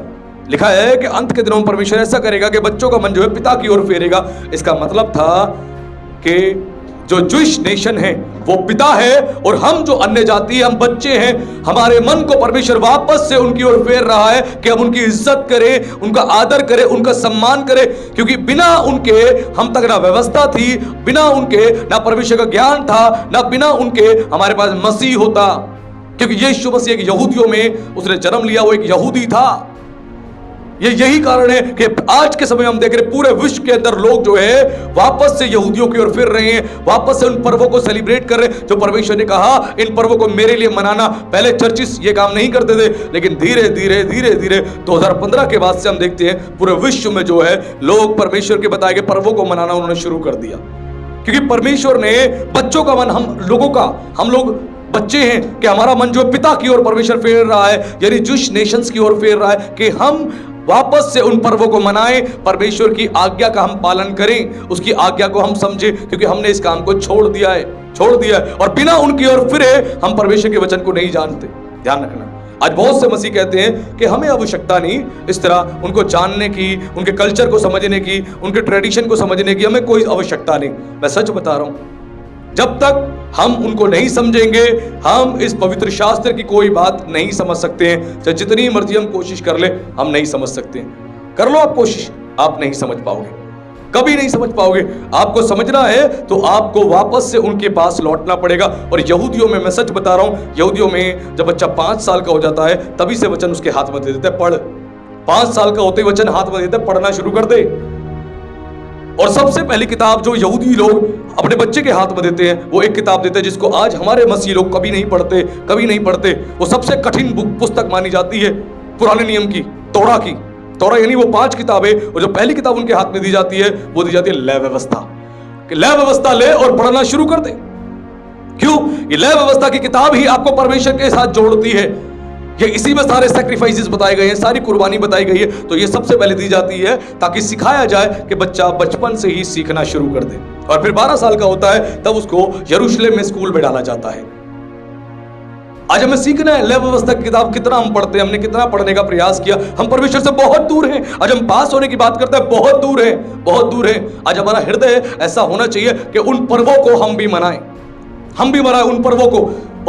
लिखा है कि अंत के दिनों में परमेश्वर ऐसा करेगा कि बच्चों का मन जो है पिता की ओर फेरेगा। इसका मतलब था कि जो जूश नेशन है वो पिता है और हम जो अन्य जाति हम बच्चे हैं। हमारे मन को परमेश्वर वापस से उनकी ओर फेर रहा है कि हम उनकी इज्जत करें, उनका आदर करें, उनका सम्मान करें। क्योंकि बिना उनके हम तक ना व्यवस्था थी, बिना उनके ना परमेश्वर का ज्ञान था, ना बिना उनके हमारे पास मसीह होता। क्योंकि यीशु मसीह एक यहूदियों में उसने जन्म लिया, वो एक यहूदी था। यही कारण है कि आज के समय हम देख रहे पूरे विश्व के अंदर लोग जो है वापस से यहूदियों की ओर फिर रहे हैं, वापस से उन पर्वों को सेलिब्रेट कर रहे हैं जो परमेश्वर ने कहा इन पर्वों को मेरे लिए मनाना। पहले चर्चिस ये काम नहीं करते थे, लेकिन धीरे धीरे धीरे धीरे 2015 के बाद से हम देखते हैं पूरे विश्व में जो है लोग परमेश्वर के बताए गए पर्वों को मनाना उन्होंने शुरू कर दिया। क्योंकि परमेश्वर ने बच्चों का मन, हम लोगों का, हम लोग बच्चे हैं कि हमारा मन जो पिता की ओर परमेश्वर फेर रहा है, यानी जूश नेशंस की ओर फेर रहा है कि हम वापस से उन पर्वों को मनाएं, परमेश्वर की आज्ञा का हम पालन करें, उसकी आज्ञा को हम समझें। क्योंकि हमने इस काम को छोड़ दिया है और बिना उनकी ओर फिरे हम परमेश्वर के वचन को नहीं जानते। ध्यान रखना, आज बहुत से मसीह कहते हैं कि हमें आवश्यकता नहीं इस तरह उनको जानने की, उनके कल्चर को समझने की, उनके ट्रेडिशन को समझने की, हमें कोई आवश्यकता नहीं। मैं सच बता रहा हूं, जब तक हम उनको नहीं समझेंगे हम इस पवित्र शास्त्र की कोई बात नहीं समझ सकते हैं। चाहे जितनी मर्जी हम कोशिश कर ले, हम नहीं समझ सकते हैं। कर लो आप कोशिश, आप नहीं समझ पाओगे, कभी नहीं समझ पाओगे। आपको समझना है तो आपको वापस से उनके पास लौटना पड़ेगा। और यहूदियों में, मैं सच बता रहा हूं, यहूदियों में जब बच्चा 5 साल का हो जाता है तभी से वचन उसके हाथ में दे देता है, 5 साल का होते ही वचन हाथ में देते पढ़ना शुरू कर दे। और सबसे पहली किताब जो यहूदी लोग अपने बच्चे के हाथ में देते हैं वो एक किताब देते हैं जिसको आज हमारे मसीह लोग कभी नहीं पढ़ते। वो सबसे कठिन पुस्तक मानी जाती है पुराने नियम की, तोरा की। तोरा यानी वो 5 किताबें, और जो पहली किताब उनके हाथ में दी जाती है वो दी जाती है लय व्यवस्था। कि लय व्यवस्था ले और पढ़ना शुरू कर दे। क्यों? ये लय व्यवस्था की किताब ही आपको परमेश्वर के साथ जोड़ती है। ये इसी में सारे सैक्रिफाइसेस बताए गए हैं, सारी कुर्बानी बताई गई है। तो ये सबसे पहले दी जाती है ताकि सिखाया जाए कि बच्चा बचपन से ही सीखना शुरू कर दे। और फिर 12 साल का होता है तब उसको यरूशलेम में स्कूल में डाला जाता है। आज हमें सीखना है लय व्यवस्था की किताब। कितना हम पढ़ते हैं, हमने कितना पढ़ने का प्रयास किया, हम परमेश्वर से बहुत दूर हैं। आज हम पास होने की बात करते हैं, बहुत दूर है। आज हमारा हृदय ऐसा होना चाहिए कि उन पर्वों को हम भी मनाएं उन पर्वों को,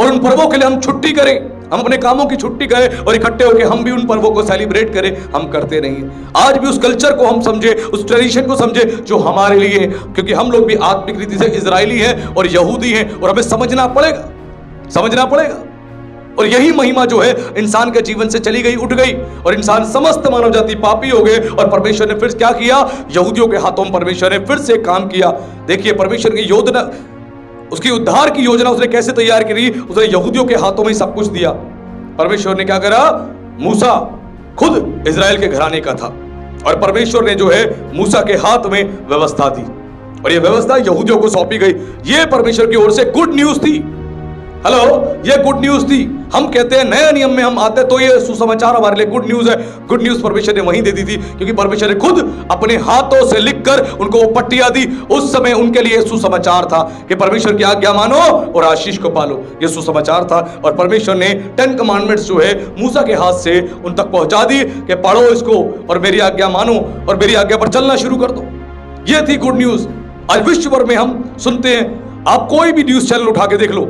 और उन पर्वों के लिए हम छुट्टी करें, हम अपने कामों की छुट्टी करें और इकट्ठे होकर हम भी उन पर्वों को सेलिब्रेट करें। हम करते नहीं हैं। आज भी उस कल्चर को हम समझे, उस ट्रेडिशन को समझे जो हमारे लिए है, क्योंकि हम लोग भी आत्मिक रीति से इजरायली हैं और यहूदी हैं, और हमें समझना पड़ेगा। और यही महिमा जो है इंसान के जीवन से चली गई, उठ गई, और इंसान समस्त मानव जाति पापी हो गए। और परमेश्वर ने फिर क्या किया? यहूदियों के हाथों में परमेश्वर ने फिर से काम किया। देखिए परमेश्वर की योजना, उसकी उद्धार की योजना उसने कैसे तैयार करी। उसने यहूदियों के हाथों में सब कुछ दिया। परमेश्वर ने क्या करा? मूसा खुद इजराइल के घराने का था, और परमेश्वर ने जो है मूसा के हाथ में व्यवस्था दी, और ये व्यवस्था यहूदियों को सौंपी गई। ये परमेश्वर की ओर से गुड न्यूज थी। हेलो, ये गुड न्यूज थी। हम कहते हैं नए नियम में हम आते हैं तो ये सुसमाचार हमारे लिए गुड न्यूज है। गुड न्यूज परमेश्वर ने वहीं दे दी थी, क्योंकि परमेश्वर ने खुद अपने हाथों से लिखकर उनको वो पट्टियां दी। उस समय उनके लिए सुसमाचार था कि परमेश्वर की आज्ञा मानो और आशीष को पालो। ये सुसमाचार था, और परमेश्वर ने 10 कमांडमेंट्स जो है मूसा के हाथ से उन तक पहुंचा दी कि पढ़ो इसको और मेरी आज्ञा मानो और मेरी आज्ञा पर चलना शुरू कर दो। ये थी गुड न्यूज। आज विश्व भर में हम सुनते हैं, आप कोई भी न्यूज चैनल उठा के देख लो,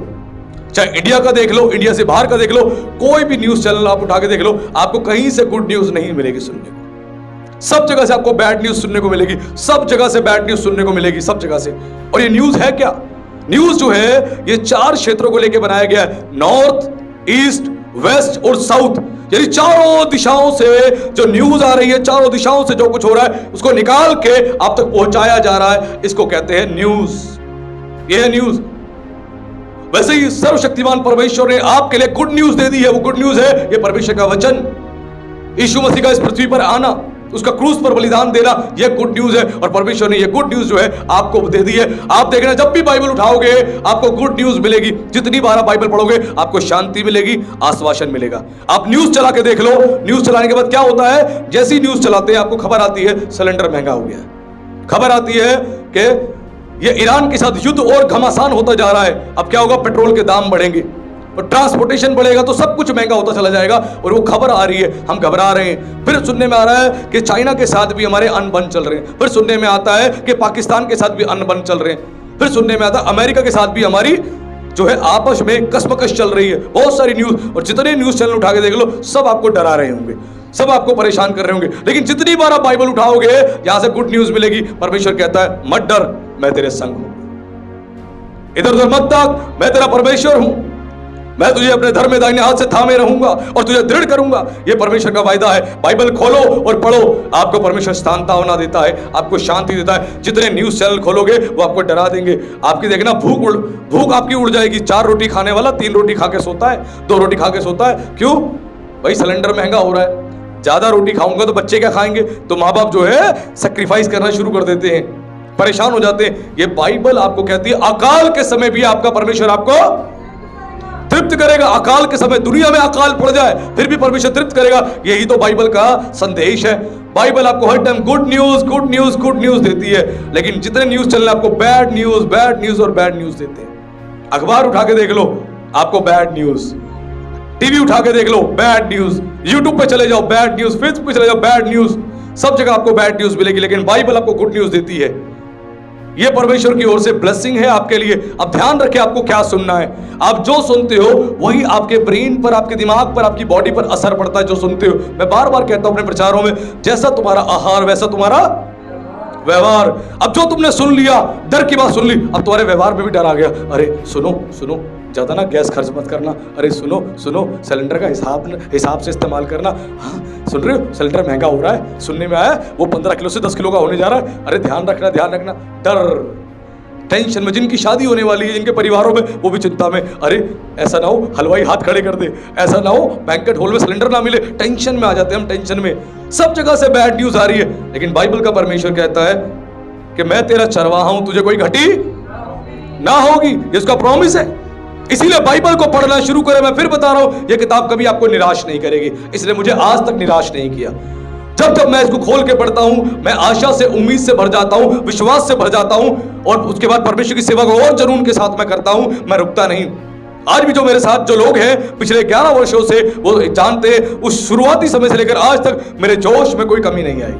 चाहे इंडिया का देख लो, इंडिया से बाहर का देख लो, कोई भी न्यूज चैनल आप उठा के देख लो, आपको कहीं से गुड न्यूज नहीं मिलेगी सुनने को। सब जगह से आपको बैड न्यूज सुनने को मिलेगी, सब जगह से बैड न्यूज सुनने को मिलेगी, सब जगह से। और ये न्यूज है क्या? न्यूज जो है ये 4 क्षेत्रों को लेकर बनाया गया है, नॉर्थ, ईस्ट, वेस्ट और साउथ। यानी चारों दिशाओं से जो न्यूज आ रही है, चारों दिशाओं से जो कुछ हो रहा है उसको निकाल के आप तक पहुंचाया जा रहा है। इसको कहते हैं न्यूज। ये है न्यूज। वैसे ही सर्वशक्तिमान परमेश्वर ने आपके लिए गुड न्यूज दे दी है। वो गुड न्यूज है ये परमेश्वर का वचन, यीशु मसीह का इस पृथ्वी पर आना, उसका क्रूस पर बलिदान देना, ये गुड न्यूज है। और परमेश्वर ने ये गुड न्यूज जो है आपको दे दी है। आप देखना, जब भी बाइबल उठाओगे आपको गुड न्यूज मिलेगी। जितनी बार आप बाइबल पढ़ोगे आपको शांति मिलेगी, आश्वासन मिलेगा। आप न्यूज चला के देख लो, न्यूज चलाने के बाद क्या होता है? जैसी न्यूज चलाते हैं आपको खबर आती है सिलेंडर महंगा हो गया, खबर आती है कि ये ईरान के साथ युद्ध और घमासान होता जा रहा है। अब क्या होगा? पेट्रोल के दाम बढ़ेंगे और ट्रांसपोर्टेशन बढ़ेगा तो सब कुछ महंगा होता चला जाएगा। और वो खबर आ रही है, हम घबरा रहे हैं। फिर सुनने में आ रहा है कि चाइना के साथ भी हमारे अनबन चल रहे हैं। फिर सुनने में आता है कि पाकिस्तान के साथ भी अनबन चल रहे हैं। फिर सुनने में आता है अमेरिका के साथ भी हमारी जो है आपस में कसमकश चल रही है। बहुत सारी न्यूज, और जितने न्यूज चैनल उठा के देख लो सब आपको डरा रहे होंगे, सब आपको परेशान कर रहे होंगे। लेकिन जितनी बार आप बाइबल उठाओगे यहां से गुड न्यूज मिलेगी। परमेश्वर कहता है मत डर, मैं तेरे संग हूं, इधर उधर मत ताक, मैं तेरा परमेश्वर हूं, मैं तुझे अपने धर्म में दाहिने हाथ से थामे रहूंगा और तुझे दृढ़ करूंगा। ये परमेश्वर का वायदा है। बाइबल खोलो और पढ़ो, आपको परमेश्वर शांतता देता है, आपको शांति देता है। जितने न्यूज चैनल खोलोगे वो आपको डरा देंगे। आपकी देखना भूख आपकी उड़ जाएगी। 4 रोटी खाने वाला 3 रोटी खा के सोता है, 2 रोटी खा के सोता है। क्यों भाई? सिलेंडर महंगा हो रहा है। ज्यादा रोटी खाऊंगा तो बच्चे क्या खाएंगे? तो माँ बाप जो है सैक्रिफाइस करना शुरू कर देते हैं, परेशान हो जाते हैं। ये बाइबल आपको कहती है अकाल के समय भी आपका परमेश्वर आपको तृप्त करेगा। अकाल के समय दुनिया में अकाल पड़ जाए फिर भी परमेश्वर तृप्त करेगा। यही तो बाइबल का संदेश है। बाइबल आपको हर time good news good news good news देती है। लेकिन जितने न्यूज चैनल आपको बैड न्यूज और बैड न्यूज देते हैं। अखबार उठा के देख लो आपको बैड न्यूज, टीवी उठा के देख लो बैड न्यूज, यूट्यूब पे चले जाओ बैड न्यूज, फेसबुक पे चले जाओ बैड न्यूज, सब जगह आपको बैड न्यूज मिलेगी। लेकिन बाइबल आपको गुड न्यूज देती है। ये परमेश्वर की ओर से ब्लेसिंग है आपके लिए। अब ध्यान रखें आपको क्या सुनना है। आप जो सुनते हो वही आपके ब्रेन पर, आपके दिमाग पर, आपकी बॉडी पर असर पड़ता है। जो सुनते हो, मैं बार बार कहता हूं अपने प्रचारों में, जैसा तुम्हारा आहार वैसा तुम्हारा व्यवहार। अब जो तुमने सुन लिया, डर की बात सुन ली, अब तुम्हारे व्यवहार में भी डर आ गया। अरे सुनो सुनो, ज्यादा ना गैस खर्च मत करना। अरे सुनो सुनो, सिलेंडर का हिसाब से इस्तेमाल करना। हाँ सुन रहे हो, सिलेंडर महंगा हो रहा है, सुनने में आया वो 15 किलो से 10 किलो का होने जा रहा है। अरे ध्यान रखना, ध्यान रखना। डर, टेंशन में, जिनकी शादी होने वाली है, जिनके परिवारों में, वो भी चिंता में। अरे ऐसा ना हो हलवाई हाथ खड़े कर दे, ऐसा ना हो बैंकेट हॉल में सिलेंडर ना मिले। टेंशन में आ जाते हैं हम, टेंशन में। सब जगह से बैड न्यूज आ रही है, लेकिन बाइबल का परमेश्वर कहता है कि मैं तेरा चरवाहा हूं, तुझे कोई घटी ना होगी। ये उसका प्रॉमिस है। इसीलिए बाइबल को पढ़ना शुरू करें। मैं फिर बता रहा हूं, ये किताब कभी आपको निराश नहीं करेगी, इसलिए मुझे आज तक निराश नहीं किया। जब जब मैं इसको खोल के पढ़ता हूं, मैं आशा से, उम्मीद से भर जाता हूं, विश्वास से भर जाता हूं, और उसके बाद परमेश्वर की सेवा को और जुनून के साथ मैं करता हूं। मैं रुकता नहीं। आज भी जो मेरे साथ जो लोग हैं पिछले 11 वर्षों से, वो जानते हैं उस शुरुआती समय से लेकर आज तक मेरे जोश में कोई कमी नहीं आई।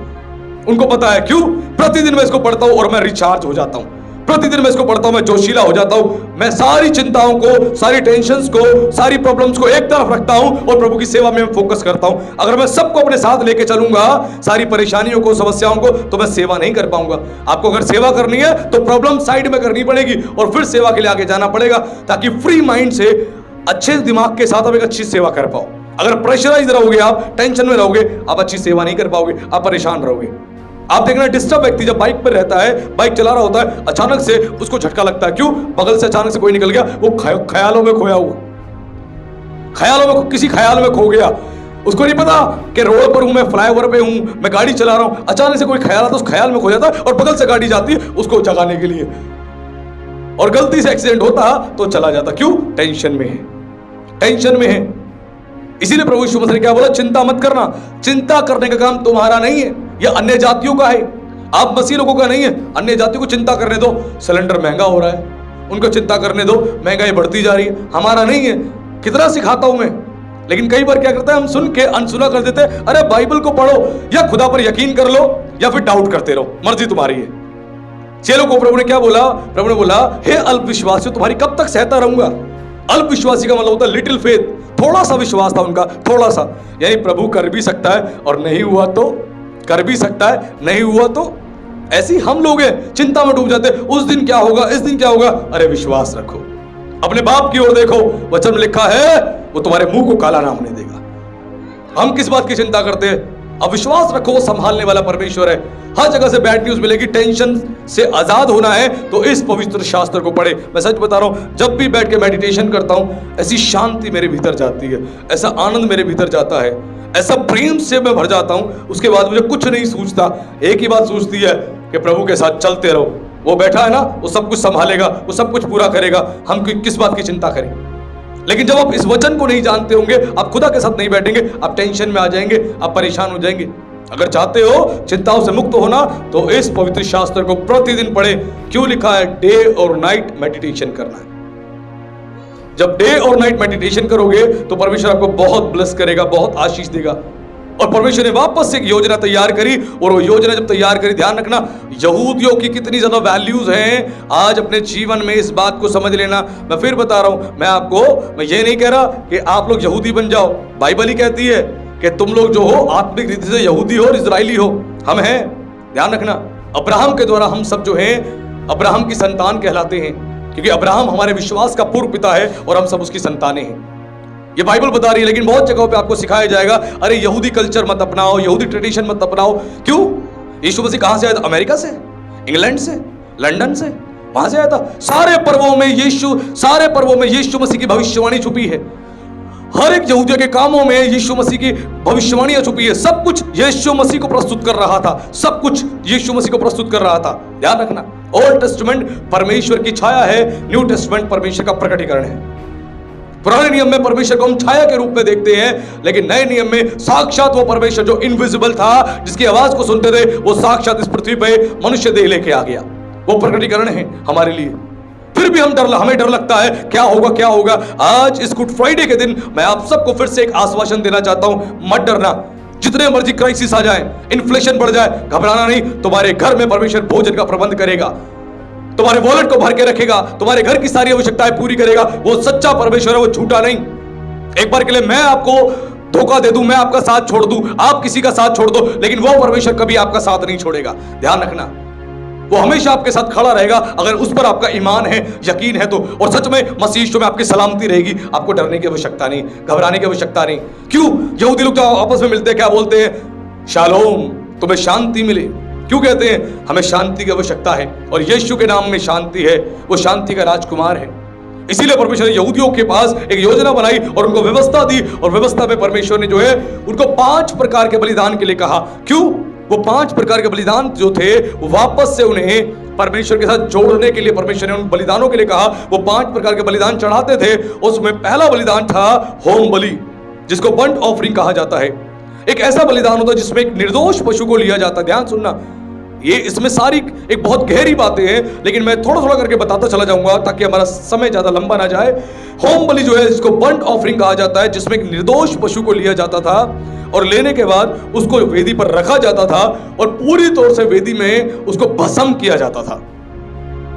उनको पता है क्यों। प्रतिदिन मैं इसको पढ़ता हूं और मैं रिचार्ज हो जाता हूं। प्रतिदिन मैं इसको पढ़ता हूं, मैं जोशीला हो जाता हूं। मैं सारी चिंताओं को, सारी टेंशन्स को, सारी प्रॉब्लम्स को एक तरफ रखता हूं और प्रभु की सेवा में फोकस करता हूं। अगर मैं सबको अपने साथ लेके चलूंगा, सारी परेशानियों को, समस्याओं को, तो मैं सेवा नहीं कर पाऊंगा। आपको अगर सेवा करनी है तो प्रॉब्लम साइड में करनी पड़ेगी और फिर सेवा के लिए आगे जाना पड़ेगा, ताकि फ्री माइंड से, अच्छे दिमाग के साथ आप एक अच्छी सेवा कर पाओ। अगर प्रेशराइज रहोगे, आप टेंशन में रहोगे, आप अच्छी सेवा नहीं कर पाओगे, आप परेशान रहोगे। आप देखना, डिस्टर्ब व्यक्ति जब बाइक पर रहता है, बाइक चला रहा होता है, अचानक से उसको झटका लगता है। क्यों? बगल से अचानक से कोई निकल गया, वो ख्यालों में खोया हुआ, ख्यालों में, किसी ख्याल में खो गया। उसको नहीं पता कि रोड पर हूं मैं, फ्लाईओवर पे हूं, मैं गाड़ी चला रहा हूं। अचानक से कोई ख्याल आता है, उस ख्याल में खो जाता है और बगल से गाड़ी जाती है उसको जगाने के लिए, और गलती से एक्सीडेंट होता तो चला जाता। क्यों? टेंशन में है, टेंशन में है। इसीलिए प्रभु यीशु मसीह ने क्या बोला? चिंता मत करना। चिंता करने का काम तुम्हारा नहीं है, यह अन्य जातियों का है। आप मसीह लोगों का नहीं है। अन्य जातियों को चिंता करने दो, सिलेंडर महंगा हो रहा है, उनको चिंता करने दो, महंगाई बढ़ती जा रही है। हमारा नहीं है। कितना सिखाता हूं मैं, लेकिन कई बार क्या करता है, हम सुन के अनसुना कर देते हैं। अरे बाइबल को पढ़ो, या खुदा पर यकीन कर लो, या फिर डाउट करते रहो, मर्जी तुम्हारी है। चेलों को प्रभु ने क्या बोला? प्रभु ने बोला, हे अल्पविश्वासियों, तुम्हारी कब तक सहता रहूंगा? अल्पविश्वासी का मतलब होता है लिटिल फेथ, थोड़ा सा विश्वास था उनका, थोड़ा सा। यानी प्रभु कर भी सकता है और नहीं हुआ तो, कर भी सकता है, नहीं हुआ तो। ऐसी हम लोग हैं, चिंता में डूब जाते, उस दिन क्या होगा, इस दिन क्या होगा। अरे विश्वास रखो, अपने बाप की ओर देखो, वचन में लिखा है वो तुम्हारे मुंह को काला ना होने देगा। हम किस बात की चिंता करते हैं? अब विश्वास रखो, वो संभालने वाला परमेश्वर है। हर जगह से बैड न्यूज मिलेगी। टेंशन से आजाद होना है तो इस पवित्र शास्त्र को पढ़े। मैं सच बता रहा हूं, जब भी बैठ के मेडिटेशन करता हूं, ऐसी शांति मेरे भीतर जाती है, ऐसा आनंद मेरे भीतर जाता है, ऐसा प्रेम से मैं भर जाता हूं। उसके बाद मुझे कुछ नहीं सूझता, एक ही बात सूझती है कि प्रभु के साथ चलते रहो। वो बैठा है ना, वो सब कुछ संभालेगा, वो सब कुछ पूरा करेगा। हम किस बात की चिंता करें? लेकिन जब आप इस वचन को नहीं जानते होंगे, आप खुदा के साथ नहीं बैठेंगे, आप टेंशन में आ जाएंगे, आप परेशान हो जाएंगे। अगर चाहते हो चिंताओं से मुक्त होना, तो इस पवित्र शास्त्र को प्रतिदिन पढ़े। क्यों लिखा है? डे और नाइट मेडिटेशन करना है। जब डे और नाइट मेडिटेशन करोगे तो परमेश्वर आपको बहुत ब्लेस करेगा, बहुत आशीष देगा। और परमेश्वर ने वापस से एक योजना तैयार करी, और वो योजना जब तैयार करी, ध्यान रखना, यहूदियों की कितनी ज्यादा वैल्यूज हैं आज अपने जीवन में, इस बात को समझ लेना। मैं फिर बता रहा हूं, मैं ये नहीं कह रहा कि आप लोग यहूदी बन जाओ। बाइबल ही कहती है कि तुम लोग जो हो आत्मिक रीति से यहूदी हो और इजरायली हो। हम हैं, ध्यान रखना। अब्राहम के द्वारा हम सब जो हैं अब्राहम की संतान कहलाते हैं, क्योंकि अब्राहम हमारे विश्वास का पूर्व पिता है और हम सब उसकी संतानें हैं। ये बाइबल बता रही है। लेकिन बहुत जगहों पे आपको सिखाया जाएगा, अरे यहूदी कल्चर मत अपनाओ, यहूदी ट्रेडिशन मत अपनाओ। क्यों? यीशु मसीह कहां से आया था? अमेरिका से, इंग्लैंड से, लंदन से, वहां से आया था। सारे पर्वों में यीशु मसीह की भविष्यवाणी छुपी है। हर एक यहूदियों के कामों में यीशु मसीह की भविष्यवाणियां छुपी है। सब कुछ यीशु मसीह को प्रस्तुत कर रहा था, सब कुछ यीशु मसीह को प्रस्तुत कर रहा था। ध्यान रखना, ओल्ड टेस्टमेंट परमेश्वर की छाया है, न्यू टेस्टमेंट परमेश्वर का प्रकटीकरण है। पुराने नियम में परमेश्वर को हम छाया के रूप में देखते हैं, लेकिन नए नियम में साक्षात वो परमेश्वर जो इनविजिबल था, जिसकी आवाज को सुनते थे, वो साक्षात इस पृथ्वी पे मनुष्य देह लेके आ गया। वो प्रकटीकरण है हमारे लिए। फिर भी हमें डर लगता है, क्या होगा। आज इस गुड फ्राइडे के दिन मैं आप सबको फिर से एक आश्वासन देना चाहता हूं, मत डरना। जितने मर्जी क्राइसिस आ जाए, इन्फ्लेशन बढ़ जाए, घबराना नहीं। तुम्हारे घर में परमेश्वर भोजन का प्रबंध करेगा, तुम्हारे वॉलेट को भर के रखेगा, तुम्हारे घर की सारी आवश्यकताएं पूरी करेगा। वो सच्चा परमेश्वर है, वो झूठा नहीं। एक बार के लिए मैं आपको धोखा दे दूं, मैं आपका साथ छोड़ दूं, आप किसी का साथ छोड़ दो, लेकिन वो परमेश्वर कभी आपका साथ नहीं छोड़ेगा। ध्यान रखना, वो हमेशा आपके साथ खड़ा रहेगा अगर उस पर आपका ईमान है, यकीन है तो। और सच में मसीह यीशु में आपकी सलामती रहेगी, आपको डरने की आवश्यकता नहीं, घबराने की आवश्यकता नहीं। क्यों? यहूदी लोग तो आपस में मिलते क्या बोलते हैं? शालोम, तुम्हें शांति मिले। क्यों कहते हैं? हमें शांति की आवश्यकता है और यीशु के नाम में शांति है, वो शांति का राजकुमार है। इसीलिए परमेश्वर ने यहूदियों के पास एक योजना बनाई और उनको व्यवस्था दी, और व्यवस्था में परमेश्वर ने जो है उनको 5 प्रकार के बलिदान के लिए कहा। क्यों? वो 5 प्रकार के बलिदान जो थे वो वापस से उन्हें परमेश्वर के साथ जोड़ने के लिए परमेश्वर ने उन बलिदानों के लिए कहा। वो 5 प्रकार के बलिदान चढ़ाते थे। उसमें पहला बलिदान था होम बलि, जिसको बर्न्ट ऑफरिंग कहा जाता है। एक ऐसा बलिदान होता है जिसमें एक निर्दोष पशु को लिया जाता है। ध्यान सुनना, ये इसमें सारी एक बहुत गहरी बातें हैं, लेकिन मैं थोड़ा थोड़ा करके बताता चला जाऊंगा ताकि हमारा समय ज्यादा लंबा ना जाए। होम बलि जो है जिसको बर्न्ट ऑफरिंग कहा जाता है, जिसमें एक निर्दोष पशु को लिया जाता था और लेने के बाद उसको वेदी पर रखा जाता था और पूरी तौर से वेदी में उसको भस्म किया जाता था।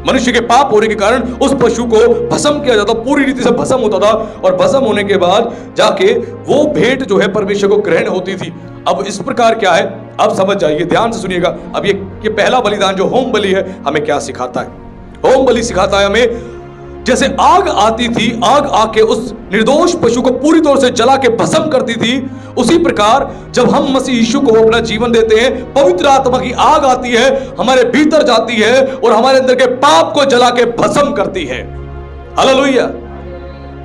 मनुष्य के पाप होने के कारण उस पशु को भस्म किया जाता, पूरी रीति से भस्म होता था, और भस्म होने के बाद जाके वो भेंट जो है परमेश्वर को ग्रहण होती थी। अब इस प्रकार क्या है, अब समझ जाइए, ध्यान से सुनिएगा। अब ये पहला बलिदान जो होम बलि है हमें क्या सिखाता है? होम बलि सिखाता है हमें जैसे आग आती थी, आग आके उस निर्दोष पशु को पूरी तौर से जला के भस्म करती थी, उसी प्रकार जब हम मसीह यीशु को अपना जीवन देते हैं, पवित्र आत्मा की आग आती है, हमारे भीतर जाती है और हमारे अंदर के पाप को जला के भस्म करती है। हालेलुया।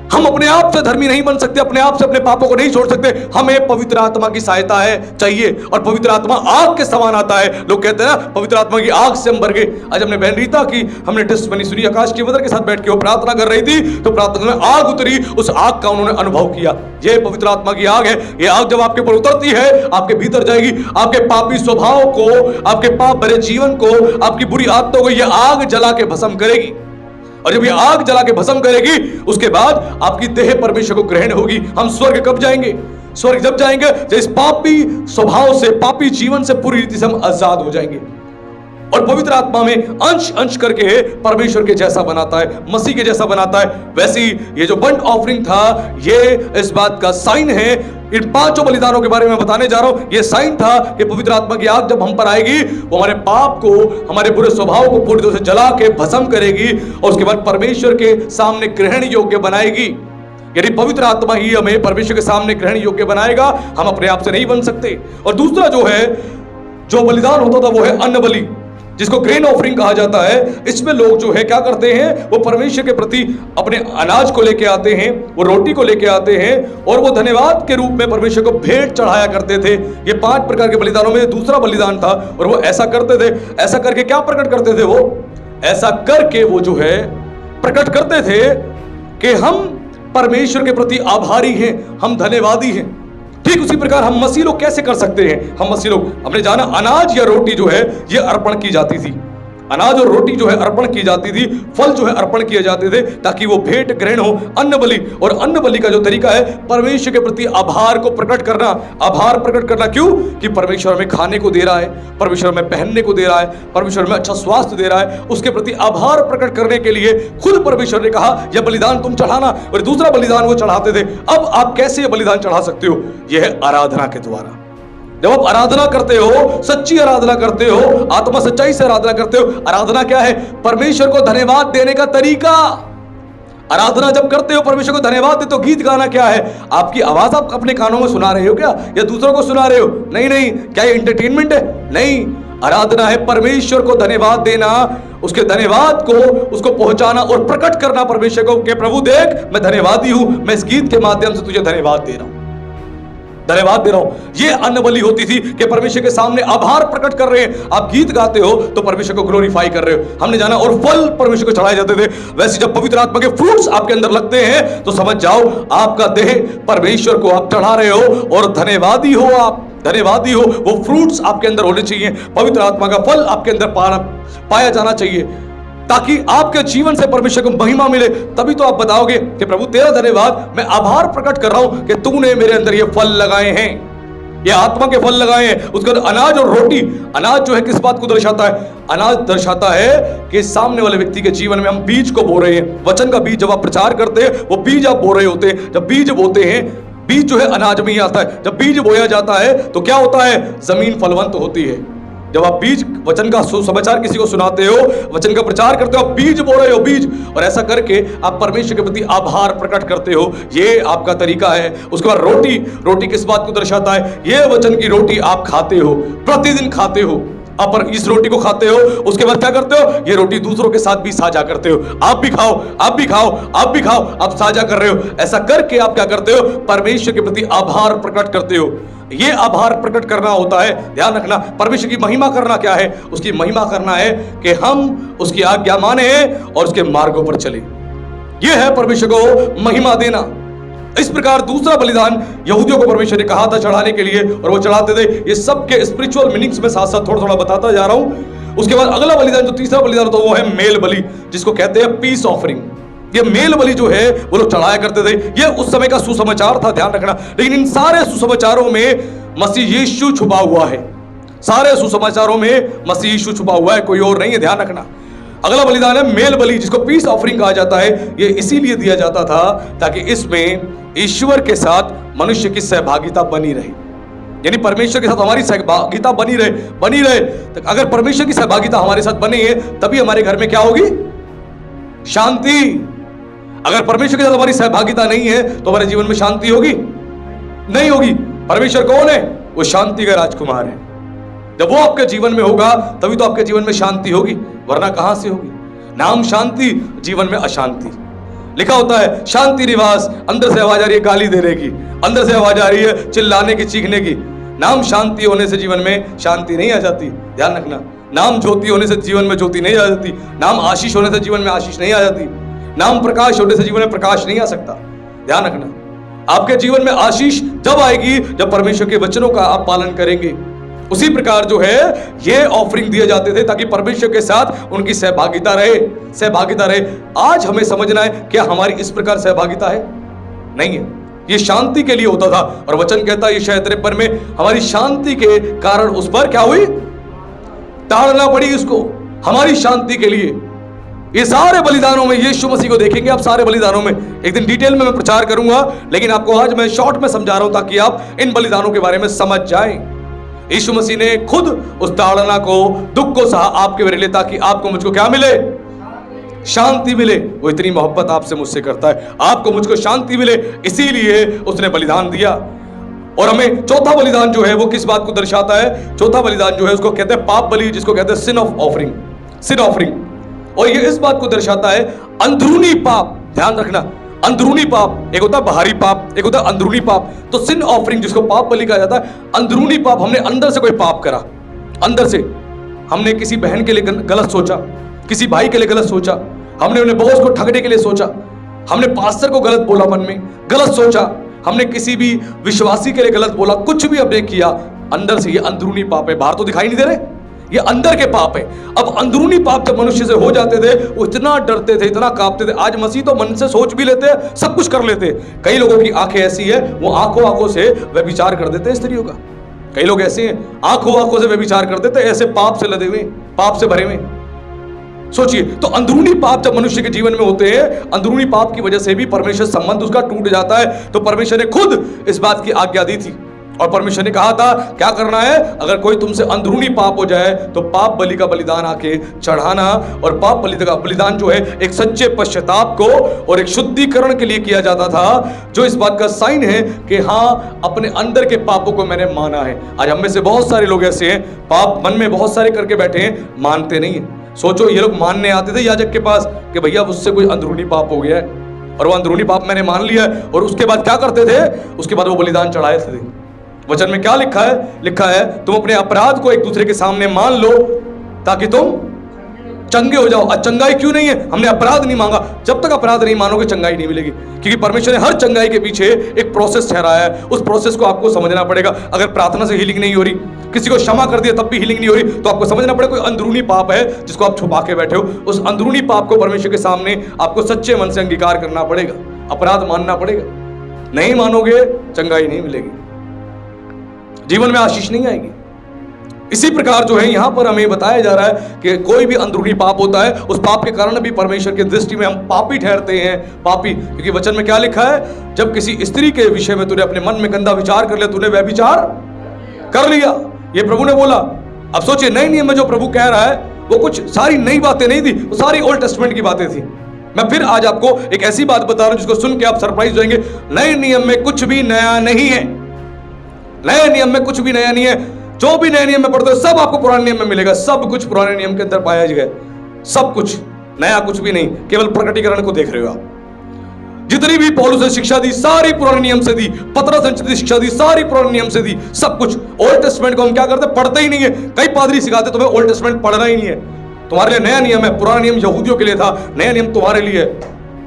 हम अपने आप से धर्मी नहीं बन सकते, अपने आप से अपने पापों को नहीं छोड़ सकते, हमें पवित्र आत्मा की सहायता है चाहिए। और पवित्र आत्मा आग के समान आता है। लोग कहते हैं ना, पवित्र आत्मा की आग से हम भर गए। आज हमने बहन रीता की हमने टेस्टमनी सुनी, आकाश की मदर के साथ बैठ के वो प्रार्थना कर रही थी, तो प्रार्थना में आग उतरी, उस आग का उन्होंने अनुभव किया। ये पवित्र आत्मा की आग है। ये आग जब आपके ऊपर उतरती है, आपके भीतर जाएगी, आपके पापी स्वभाव को, आपके पाप भरे जीवन को, आपकी बुरी आदतों को ये आग जला के भस्म करेगी। और जब ये आग जला के भस्म करेगी, उसके बाद आपकी देह परमेश्वर को ग्रहण होगी। हम स्वर्ग कब जाएंगे? स्वर्ग जब जाएंगे जब इस पापी स्वभाव से, पापी जीवन से पूरी रीति से हम आजाद हो जाएंगे। और पवित्र आत्मा में अंश अंश करके परमेश्वर के जैसा बनाता है, मसीह के जैसा बनाता है। वैसे ही ये जो बर्न्ट ऑफरिंग था, ये इस बात का साइन है। इन 5 बलिदानों के बारे में बताने जा रहा हूं। ये साइन था कि पवित्र आत्मा की आग जब हम पर आएगी, वो हमारे पाप को, हमारे बुरे स्वभाव को पूरी तरह से जला के भस्म करेगी और उसके बाद परमेश्वर के सामने ग्रहण योग्य बनाएगी। यदि पवित्र आत्मा ही हमें परमेश्वर के सामने ग्रहण योग्य बनाएगा, हम अपने आप से नहीं बन सकते। और दूसरा जो है, जो बलिदान होता था वो है अन्न बलि, जिसको ग्रेन ऑफरिंग कहा जाता है। इसमें लोग जो है क्या करते हैं, वो परमेश्वर के प्रति अपने अनाज को लेके आते हैं, वो रोटी को लेके आते हैं और वो धन्यवाद के रूप में परमेश्वर को भेंट चढ़ाया करते थे। ये 5 प्रकार के बलिदानों में दूसरा बलिदान था और वो ऐसा करते थे। ऐसा करके क्या प्रकट करते थे? वो ऐसा करके वो जो है प्रकट करते थे कि हम परमेश्वर के प्रति आभारी हैं, हम धन्यवादी हैं। ठीक उसी प्रकार हम मसीह लोग कैसे कर सकते हैं? हम मसीह लोग, हमने जाना अनाज या रोटी जो है ये अर्पण की जाती थी। अनाज और रोटी जो है अर्पण की जाती थी, फल जो है अर्पण किए जाते थे ताकि वो भेंट ग्रहण हो। अन्न बलि, और अन्न बलि का जो तरीका है परमेश्वर के प्रति आभार को प्रकट करना। आभार प्रकट करना क्यों? कि परमेश्वर हमें खाने को दे रहा है, परमेश्वर हमें पहनने को दे रहा है, परमेश्वर हमें अच्छा स्वास्थ्य दे रहा है। उसके प्रति आभार प्रकट करने के लिए खुद परमेश्वर ने कहा यह बलिदान तुम चढ़ाना, और दूसरा बलिदान वो चढ़ाते थे। अब आप कैसे ये बलिदान चढ़ा सकते हो? यह है आराधना के द्वारा। जब आप आराधना करते हो, सच्ची आराधना करते हो, आत्मा सच्चाई से आराधना करते हो। आराधना क्या है? परमेश्वर को धन्यवाद देने का तरीका। आराधना जब करते हो, परमेश्वर को धन्यवाद देते हो। गीत गाना क्या है? आपकी आवाज आप अपने कानों में सुना रहे हो क्या, या दूसरों को सुना रहे हो? नहीं नहीं। क्या ये एंटरटेनमेंट है? नहीं। आराधना है परमेश्वर को धन्यवाद देना, उसके धन्यवाद को, उसको पहुंचाना और प्रकट करना परमेश्वर को कि प्रभु देख, मैं धन्यवादी हूं, मैं इस गीत के माध्यम से तुझे धन्यवाद दे रहा हूं, धन्यवाद दे रहा हूं। ये अन्न बलि होती थी कि परमेश्वर के सामने आभार प्रकट कर रहे हैं। आप गीत गाते हो तो परमेश्वर को ग्लोरीफाई कर रहे हो, हमने जाना। और फल परमेश्वर को चढ़ाए जाते थे। वैसे जब पवित्र आत्मा के फ्रूट्स आपके अंदर लगते हैं तो समझ जाओ आपका देह परमेश्वर को आप चढ़ा रहे हो और धन्यवादी हो, आप धन्यवादी हो। वो फ्रूट्स आपके अंदर होने चाहिए, पवित्र आत्मा का फल आपके अंदर पाया जाना चाहिए, ताकि आपके जीवन से परमेश्वर को महिमा मिले। तभी तो आप बताओगे कि प्रभु तेरा धन्यवाद, मैं आभार प्रकट कर रहा हूं कि तूने मेरे अंदर ये फल लगाए हैं, ये आत्मा के फल लगाए हैं। उसके बाद अनाज और रोटी। अनाज जो है किस बात को दर्शाता है? अनाज दर्शाता है कि सामने वाले व्यक्ति के जीवन में हम बीज को बो रहे हैं। वचन का बीज जब आप प्रचार करते हैं, वो बीज आप बो रहे होते हैं। जब बीज बोते हैं, बीज जो है अनाज में ही आता है। जब बीज बोया जाता है तो क्या होता है? जमीन फलवंत होती है। जब आप बीज वचन का सुसमाचार किसी को सुनाते हो, वचन का प्रचार करते हो, आप बीज बो रहे हो, बीज, और ऐसा करके आप परमेश्वर के प्रति आभार प्रकट करते हो। ये आपका तरीका है। उसके बाद रोटी, रोटी किस बात को दर्शाता है? ये वचन की रोटी आप खाते हो, प्रतिदिन खाते हो। आप इस रोटी को खाते हो, उसके बाद क्या करते हो? ये रोटी दूसरों के साथ भी साझा करते हो। आप भी खाओ, आप भी खाओ, आप भी खाओ, आप साझा कर रहे हो। ऐसा करके आप क्या करते हो? परमेश्वर के प्रति आभार प्रकट करते हो। ये आभार प्रकट करना होता है। ध्यान रखना, परमेश्वर की महिमा करना क्या है? उसकी महिमा करना है कि हम उसकी आज्ञा माने और उसके मार्गों पर चले। यह है परमेश्वर को महिमा देना। इस प्रकार दूसरा बलिदान यहूदियों को परमेश्वर ने कहा था चढ़ाने के लिए, और वो चढ़ाते थे। ये सब के स्पिरिचुअल मीनिंग्स में साथ साथ थोड़ा थोड़ा बताता जा रहा हूं। उसके बाद अगला बलिदान, जो तीसरा बलिदान होता है, वो है मेल बलि, जिसको कहते हैं पीस ऑफरिंग। ये मेल बलि जो है वो लोग चढ़ाया करते थे। ये उस समय का सुसमाचार था, ध्यान रखना। लेकिन इन सारे सुसमाचारों में मसीह यीशु छुपा हुआ है। सारे सुसमाचारों में मसीह यीशु छुपा हुआ है, कोई और नहीं है। ध्यान रखना। अगला बलिदान है मेल बलि, जिसको पीस ऑफरिंग कहा जाता है। ये इसीलिए दिया जाता था ताकि इसमें ईश्वर के साथ मनुष्य की सहभागिता बनी रहे, यानी परमेश्वर के साथ हमारी सहभागिता बनी रहे। तो अगर परमेश्वर की सहभागिता हमारे साथ बनी है, तभी हमारे घर में क्या होगी? शांति। अगर परमेश्वर के साथ हमारी सहभागिता नहीं है तो हमारे जीवन में शांति होगी? नहीं होगी। परमेश्वर कौन है? वो शांति का राजकुमार है। जब वो आपके जीवन में होगा तभी तो आपके जीवन में शांति होगी, वरना कहां से होगी? नाम शांति, जीवन में अशांति। लिखा होता है शांति निवास, अंदर से आवाज आ रही है गाली देने की, अंदर से आवाज आ रही है चिल्लाने की, चीखने की। नाम शांति होने से जीवन में शांति नहीं आ जाती। ध्यान रखना। नाम ज्योति होने से जीवन में ज्योति नहीं आ जाती। नाम आशीष होने से जीवन में आशीष नहीं आ जाती। नाम प्रकाश होने से जीवन में प्रकाश नहीं आ सकता। ध्यान रखना। आपके जीवन में आशीष जब आएगी जब परमेश्वर के वचनों का आप पालन करेंगे। उसी प्रकार जो है ये ऑफरिंग दिए जाते थे ताकि परमेश्वर के साथ उनकी सहभागिता रहे। आज हमें समझना है क्या हमारी इस प्रकार सहभागिता है? नहीं है। ये शांति के लिए होता था, और वचन कहता है यशायाह 53 में हमारी शांति के कारण उस पर क्या हुई? ताड़ना पड़ी इसको, हमारी शांति के लिए। ये सारे बलिदानों में यीशु मसीह को देखेंगे आप, सारे बलिदानों में। एक दिन डिटेल में मैं प्रचार करूंगा, लेकिन आपको आज मैं शॉर्ट में समझा रहा हूं ताकि आप इन बलिदानों के बारे में समझ जाएं। यीशु मसीह ने खुद उस ताड़ना को, दुख को सहा आपके मेरे लिए, ताकि आपको मुझको क्या मिले? शांति मिले। वो इतनी मोहब्बत आपसे मुझसे करता है, आपको मुझको शांति मिले, इसीलिए उसने बलिदान दिया। और हमें चौथा बलिदान जो है वो किस बात को दर्शाता है? चौथा बलिदान जो है उसको कहते हैं पाप बलि, जिसको कहते हैं सिन ऑफरिंग। और ये इस बात को दर्शाता है अंदरूनी पाप। ध्यान रखना, अंदरूनी पाप। एक होता है बाहरी पाप, एक होता है अंदरूनी पाप। तो सिन ऑफरिंग जिसको पाप बलि कहा जाता है, अंदरूनी पाप। हमने अंदर से कोई पाप करा, अंदर से हमने किसी बहन के लिए गलत सोचा, किसी भाई के लिए गलत सोचा, हमने उन्हें बॉस को ठगने के लिए सोचा, हमने पास्टर को गलत बोला, मन में गलत सोचा, हमने किसी भी विश्वासी के लिए गलत बोला, कुछ भी हमने किया अंदर से। ये अंदरूनी पाप है, बाहर तो दिखाई नहीं दे रहे, ये अंदर के पाप है। अब अंदरूनी पाप जब मनुष्य से हो जाते थे वो इतना डरते थे, इतना कांपते थे। आज मसीह तो मन से सोच भी लेते हैं, सब कुछ कर लेते हैं। कई लोगों की आंखें ऐसी है वो आंखों से व्यभिचार कर देते हैं स्त्रियों का। कई लोग ऐसे हैं आंखों से व्यभिचार कर देते हैं, ऐसे पाप से लदे हुए, पाप से भरे हुए। सोचिए, तो अंदरूनी पाप जब मनुष्य के जीवन में होते हैं, अंदरूनी पाप की वजह से भी परमेश्वर संबंध उसका टूट जाता है। तो परमेश्वर ने खुद इस बात की आज्ञा दी थी, और परमेश्वर ने कहा था क्या करना है? अगर कोई तुमसे अंदरूनी पाप हो जाए तो पाप बलि का बलिदान आके चढ़ाना। और पाप बलि का बलिदान जो है एक सच्चे पश्चाताप को और एक शुद्धिकरण के लिए किया जाता था, जो इस बात का साइन है कि हाँ, अपने अंदर के पापों को मैंने माना है। आज हम में से बहुत सारे लोग ऐसे हैं, पाप मन में बहुत सारे करके बैठे हैं, मानते नहीं है। सोचो, ये लोग मानने आते थे याजक के पास कि भैया मुझसे कोई अंदरूनी पाप हो गया है, और वो अंदरूनी पाप मैंने मान लिया है। और उसके बाद क्या करते थे? उसके बाद वो बलिदान चढ़ाए थे। वचन में क्या लिखा है? लिखा है तुम अपने अपराध को एक दूसरे के सामने मान लो ताकि तुम चंगे हो जाओ। चंगाई क्यों नहीं है? हमने अपराध नहीं मांगा। जब तक अपराध नहीं मानोगे चंगाई नहीं मिलेगी, क्योंकि परमेश्वर ने हर चंगाई के पीछे एक प्रोसेस ठहराया है। उस प्रोसेस को आपको समझना पड़ेगा। अगर प्रार्थना से हीलिंग नहीं हो रही, किसी को क्षमा कर दिया तब भी हीलिंग नहीं हो रही, तो आपको समझना पड़ेगा कोई अंदरूनी पाप है जिसको आप छुपा के बैठे हो। उस अंदरूनी पाप को परमेश्वर के सामने आपको सच्चे मन से अंगीकार करना पड़ेगा, अपराध मानना पड़ेगा। नहीं मानोगे चंगाई नहीं मिलेगी, जीवन में आशीष नहीं आएगी। इसी प्रकार जो है यहां पर हमें बताया जा रहा है कि कोई भी अंदरूनी पाप होता है, उस पाप के कारण भी परमेश्वर की दृष्टि में हम पापी ठहरते हैं। पापी, क्योंकि वचन में क्या लिखा है? जब किसी स्त्री के विषय में तूने अपने मन में गंदा विचार कर लिया, तूने व्यभिचार कर लिया। ये प्रभु ने बोला। अब सोचिए, नए नियम में जो प्रभु कह रहा है वो कुछ सारी नई बातें नहीं थी, वो सारी ओल्ड टेस्टमेंट की बातें थी। मैं फिर आज आपको एक ऐसी बात बता रहा हूं जिसको सुन के आप सरप्राइज हो जाएंगे। नए नियम में कुछ भी नया नहीं है। नए नियम में कुछ भी नया नहीं है। जो भी नए नियम में पढ़ते हो सब आपको पुराने नियम में मिलेगा। सब कुछ पुराने नियम के अंदर पाया जाएगा। सब कुछ नया, कुछ भी नहीं। केवल प्रकटीकरण को देख रहे हो आप। जितनी भी पौलुस ने शिक्षा दी सारी पुराने नियम से दी, पतरस ने शिक्षा दी सारी पुराने नियम से दी। सब कुछ। ओल्ड टेस्टमेंट को हम क्या करते, पढ़ते ही नहीं है। कई पादरी सिखाते तुम्हें ओल्ड टेस्टमेंट पढ़ना ही नहीं है, तुम्हारे लिए नया नियम है। पुराना नियम यहूदियों के लिए था, नया नियम तुम्हारे लिए है।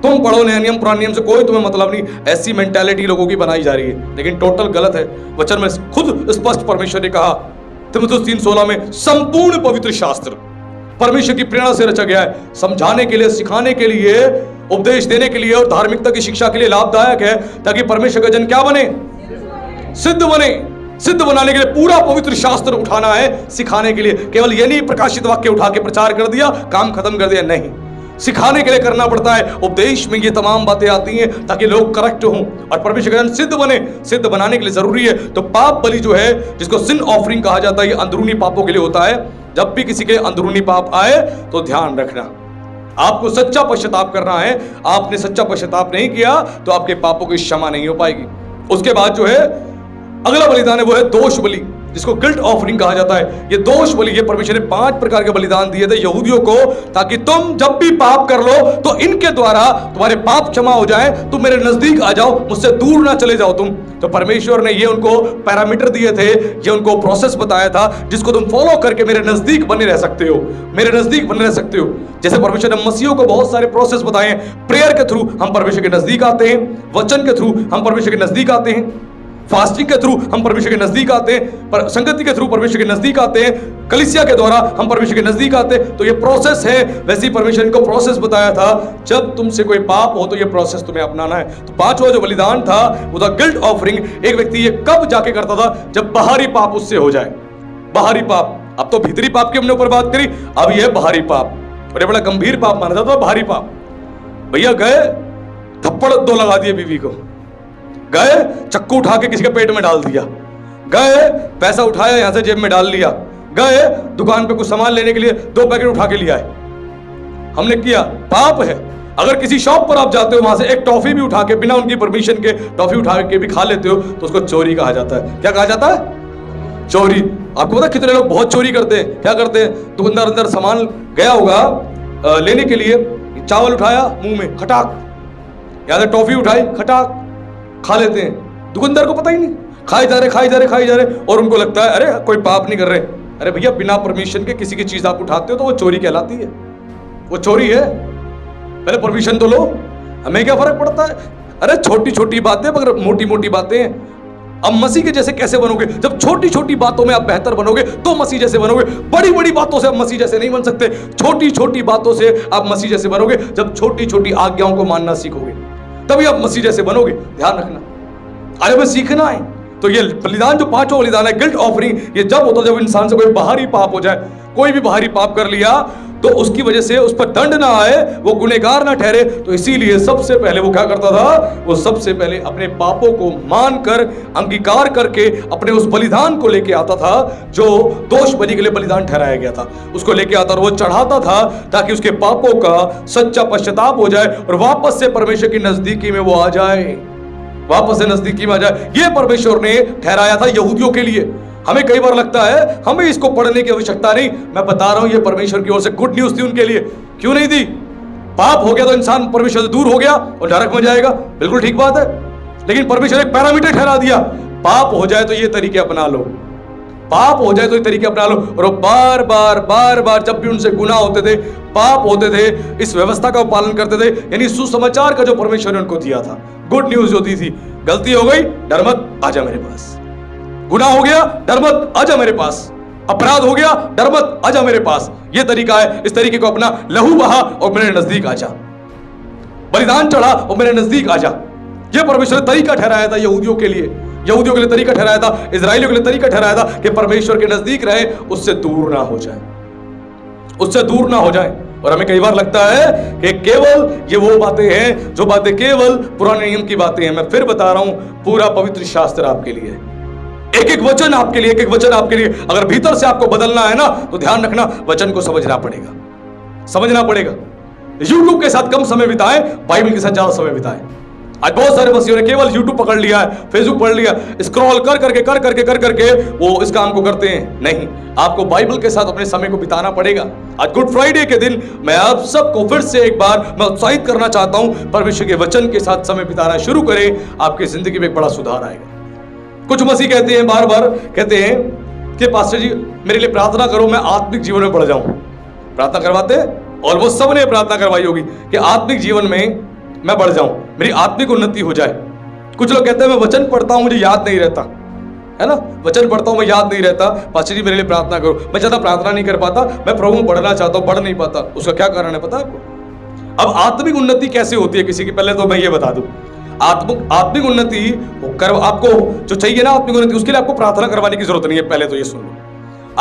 तुम पढ़ो नया नियम, पुराने नियम से कोई तुम्हें मतलब नहीं। ऐसी मेंटालिटी लोगों की बनाई जा रही है, लेकिन टोटल गलत है। वचन में खुद स्पष्ट परमेश्वर ने कहा तीमुथियुस 3:16 में, संपूर्ण पवित्र शास्त्र परमेश्वर की प्रेरणा से रचा गया है, समझाने के लिए, सिखाने के लिए, उपदेश देने के लिए और धार्मिकता की शिक्षा के लिए लाभदायक है, ताकि परमेश्वर का जन क्या बने, सिद्ध बने। सिद्ध बनाने के लिए पूरा पवित्र शास्त्र उठाना है, सिखाने के लिए। केवल ये नहीं प्रकाशित वाक्य उठा के प्रचार कर दिया, काम खत्म कर दिया, नहीं। सिखाने के लिए करना पड़ता है। उपदेश में ये तमाम बातें आती हैं ताकि लोग करेक्ट हों और परमेश्वर का जन सिद्ध बने। सिद्ध बनाने के लिए जरूरी है। तो पाप बलि जो है, जिसको सिन ऑफरिंग कहा जाता है, ये अंदरूनी पापों के लिए होता है। जब भी किसी के अंदरूनी पाप आए तो ध्यान रखना, आपको सच्चा पश्चाताप करना है। आपने सच्चा पश्चाताप नहीं किया तो आपके पापों की क्षमा नहीं हो पाएगी। उसके बाद जो है अगला बलिदान है, वो है दोष बलि, जिसको गिल्ट ऑफरिंग कहा जाता है। ये दोष बलि, ये परमेश्वर ने 5 प्रकार के बलिदान दिए थे यहूदियों को, ताकि तुम जब भी पाप कर लो तो इनके द्वारा तुम्हारे पाप क्षमा हो जाए, तुम मेरे नजदीक आ जाओ, मुझसे दूर ना चले जाओ तुम। तो परमेश्वर ने ये उनको पैरामीटर दिए थे, ये उनको प्रोसेस बताया था, जिसको तुम फॉलो करके मेरे नजदीक बने रह सकते हो, मेरे नजदीक बने रह सकते हो। जैसे परमेश्वर ने मसीहों को बहुत सारे प्रोसेस बताए हैं। प्रेयर के थ्रू हम परमेश्वर के नजदीक आते हैं, वचन के थ्रू हम परमेश्वर के नजदीक आते हैं, फास्टिंग के थ्रू हम परमेश्वर के नजदीक आते हैं, संगति के थ्रू परमेश्वर के नजदीक आते हैं, कलीसिया के द्वारा हम परमेश्वर के नजदीक आते हैं। तो ये प्रोसेस है। वैसे ही परमेश्वर ने इनको प्रोसेस बताया था, जब तुमसे कोई पाप हो तो ये प्रोसेस तुम्हें अपनाना है। तो 5वां जो बलिदान था वो था गिल्ट ऑफरिंग। एक व्यक्ति ये कब जाके करता था, जब बाहरी पाप उससे हो जाए। बाहरी पाप, अब तो भीतरी पाप की हमने ऊपर बात करी, अब ये बाहरी पाप, और ये बड़ा गंभीर पाप माना जाता है बाहरी पाप। भैया गए थप्पड़ 2 लगा दिए बीवी को, गए चक्कू उठा के किसी के पेट में डाल दिया, गए पैसा उठाया यहां से जेब में डाल लिया, गए दुकान पे कुछ सामान लेने के लिए 2 पैकेट उठा के लिया है, हमने किया, पाप है। अगर किसी शॉप पर आप जाते हो, वहां से एक टॉफी भी उठा के बिना उनकी परमिशन के टॉफी उठा के भी खा लेते हो, तो उसको चोरी कहा जाता है। क्या कहा जाता है? चोरी। आपको पता कितने लोग बहुत चोरी करते हैं? क्या करते हैं, दुकानदार अंदर सामान गया होगा लेने के लिए, चावल उठाया मुंह में खटाक, या टॉफी उठाई खटाक, खा लेते हैं। दुकानदार को पता ही नहीं, खाए जा रहे, और उनको लगता है अरे कोई पाप नहीं कर रहे। अरे भैया, बिना परमिशन के किसी की चीज आप उठाते हो तो वो चोरी कहलाती है, वो चोरी है। पहले परमिशन तो लो, हमें क्या फर्क पड़ता है। अरे छोटी छोटी बातें मगर मोटी मोटी बातें। अब मसीह के जैसे कैसे बनोगे? जब छोटी छोटी बातों में आप बेहतर बनोगे तो मसीह जैसे बनोगे। बड़ी बड़ी बातों से आप मसीह जैसे नहीं बन सकते। छोटी छोटी बातों से आप मसीह जैसे बनोगे। जब छोटी छोटी आज्ञाओं को मानना सीखोगे तभी आप मसीह जैसे बनोगे। ध्यान रखना, अरे हमें सीखना है। तो ये बलिदान, जो 5वां बलिदान है गिल्ट ऑफरिंग, ये जब होता है जब इंसान से कोई बाहरी पाप हो जाए। कोई भी बाहरी पाप कर लिया तो उसकी वजह से उस पर दंड ना आए, वो गुनहगार ना ठहरे। तो इसीलिए सबसे पहले वो क्या करता था, वो सबसे पहले अपने पापों को मानकर, अंगीकार करके अपने उस बलिदान को लेके आता था, जो दोष बलि के लिए बलिदान ठहराया गया था, उसको लेके आता और वो चढ़ाता था, ताकि उसके पापों का सच्चा पश्चाताप हो जाए और वापस से परमेश्वर की नजदीकी में वो आ जाए, वापस से नजदीकी में आ जाए। ये परमेश्वर ने ठहराया था यहूदियों के लिए। हमें कई बार लगता है हमें इसको पढ़ने की आवश्यकता नहीं। मैं बता रहा हूं, ये परमेश्वर की ओर से गुड न्यूज थी उनके लिए। क्यों नहीं थी? पाप हो गया तो इंसान परमेश्वर से दूर हो गया और नरक में जाएगा, बिल्कुल ठीक बात है। लेकिन परमेश्वर एक पैरामीटर ठहरा दिया, पाप हो जाए तो ये तरीके अपना लो, पाप हो जाए तो ये तरीके अपना लो। और वो बार बार जब भी उनसे गुनाह होते थे, पाप होते थे, इस व्यवस्था का पालन करते थे, यानी सुसमाचार का जो परमेश्वर ने उनको दिया था, गुड न्यूज होती थी। गलती हो गई, डर मत, आजा मेरे पास। गुनाह हो गया, डर मत, आजा मेरे पास। अपराध हो गया, डर मत, आजा मेरे पास। ये तरीका है, इस तरीके को अपना। लहू बहा और मेरे नजदीक आजा, बलिदान चढ़ा और मेरे नजदीक आजा। ये परमेश्वर ने तरीका ठहराया था यहूदियों के लिए, यहूदियों के लिए तरीका ठहराया था, इजराइलियों के लिए तरीका ठहराया था कि परमेश्वर के नजदीक रहे, उससे दूर ना हो जाए, उससे दूर ना हो जाए। और हमें कई बार लगता है कि केवल ये वो बातें हैं जो बातें केवल पुराने नियम की बातें हैं। मैं फिर बता रहा हूं, पूरा पवित्र शास्त्र आपके लिए, एक एक वचन आपके लिए, एक एक वचन आपके लिए। अगर भीतर से आपको बदलना है ना, तो ध्यान रखना, वचन को समझना पड़ेगा, समझना पड़ेगा। यूट्यूब के साथ कम समय बिताएं, बाइबल के साथ ज्यादा समय बिताएं। आज बहुत सारे मसीहों ने केवल यूट्यूब पकड़ लिया है, फेसबुक पढ़ लिया, स्क्रॉल कर करके वो इस काम को करते हैं। नहीं, आपको बाइबल के साथ अपने समय को बिताना पड़ेगा। आज गुड फ्राइडे के दिन मैं आप सबको फिर से एक बार मैं उत्साहित करना चाहता हूं, परमेश्वर के वचन के साथ समय बिताना शुरू करें, आपकी जिंदगी में एक बड़ा सुधार आएगा। कुछ मसीह कहते हैं, बार बार कहते हैं कि पास्टर जी मेरे लिए प्रार्थना करो, मैं आत्मिक जीवन में बढ़ जाऊं। प्रार्थना करवाते हैं, और वो सबने प्रार्थना करवाई होगी कि आत्मिक जीवन में मैं बढ़ जाऊं, मेरी आत्मिक उन्नति हो जाए। कुछ लोग कहते हैं मैं वचन पढ़ता हूं, मुझे याद नहीं रहता, है ना, वचन पढ़ता हूं मैं याद नहीं रहता, पास्टर जी मेरे लिए प्रार्थना करो। मैं ज्यादा प्रार्थना नहीं कर पाता, मैं प्रभु में बढ़ना चाहता हूं, बढ़ नहीं पाता। उसका क्या कारण है पता है आपको? अब आत्मिक उन्नति कैसे होती है किसी की, पहले तो मैं ये बता दूं। आत्मिक उन्नति आपको जो चाहिए ना, आत्मिक उन्नति, उसके लिए आपको प्रार्थना करवाने की जरूरत नहीं है। पहले तो ये सुन लो,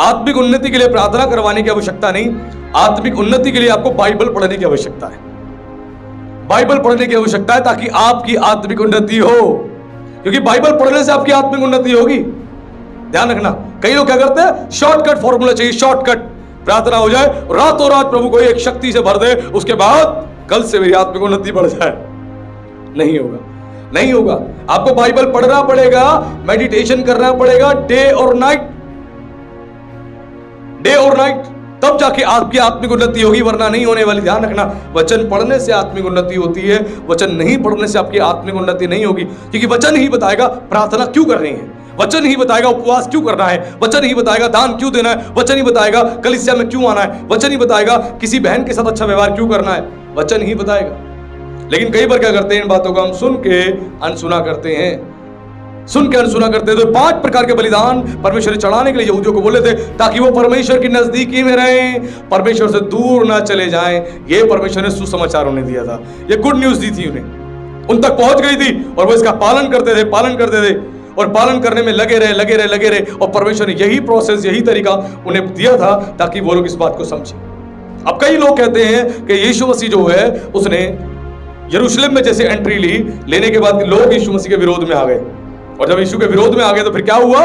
आत्मिक उन्नति के लिए प्रार्थना करवाने की आवश्यकता नहीं, आत्मिक उन्नति के लिए आपको बाइबल पढ़ने की आवश्यकता है। बाइबल पढ़ने की आवश्यकता है ताकि आपकी आत्मिक उन्नति हो, क्योंकि बाइबल पढ़ने से आपकी आत्मिक उन्नति होगी। ध्यान रखना, कई लोग क्या करते हैं, शॉर्टकट फॉर्मूला चाहिए, शॉर्टकट प्रार्थना हो जाए, रातों रात प्रभु को एक शक्ति से भर दे, उसके बाद कल से मेरी आत्मिक उन्नति बढ़ जाए। नहीं होगा, नहीं होगा। आपको बाइबल पढ़ना पड़ेगा, मेडिटेशन करना पड़ेगा, डे और नाइट, तब जाके आपकी आत्मिक उन्नति होगी, वरना नहीं होने वाली। ध्यान रखना, वचन पढ़ने से आत्मिक उन्नति होती है, वचन नहीं पढ़ने से आपकी आत्मिक उन्नति नहीं होगी, क्योंकि वचन ही बताएगा प्रार्थना क्यों करनी है, वचन ही बताएगा उपवास क्यों करना है, वचन ही बताएगा दान क्यों देना है, वचन ही बताएगा कलीसिया में क्यों आना है, वचन ही बताएगा किसी बहन के साथ अच्छा व्यवहार क्यों करना है, वचन ही बताएगा। लेकिन कई बार क्या करते हैं, इन बातों को हम सुन के अनसुना करते हैं, सुन के अनसुना करते थे। 5 प्रकार के बलिदान परमेश्वर ने चढ़ाने के लिए यहूदियों को बोले थे, ताकि वो परमेश्वर की नजदीकी में रहें, परमेश्वर से दूर ना चले जाएं। ये परमेश्वर ने सुसमाचार उन्हें दिया था, ये गुड न्यूज दी थी उन्हें, उन तक पहुंच गई थी, और वो इसका पालन करते थे और पालन करने में लगे रहे। और परमेश्वर ने यही प्रोसेस, यही तरीका उन्हें दिया था ताकि वो लोग इस बात को समझें। अब कई लोग कहते हैं कि यीशु मसीह जो है उसने यरूशलेम में जैसे एंट्री लेने के बाद लोग यीशु मसीह के विरोध में आ गए, और जब यीशु के विरोध में आ गए तो फिर क्या हुआ,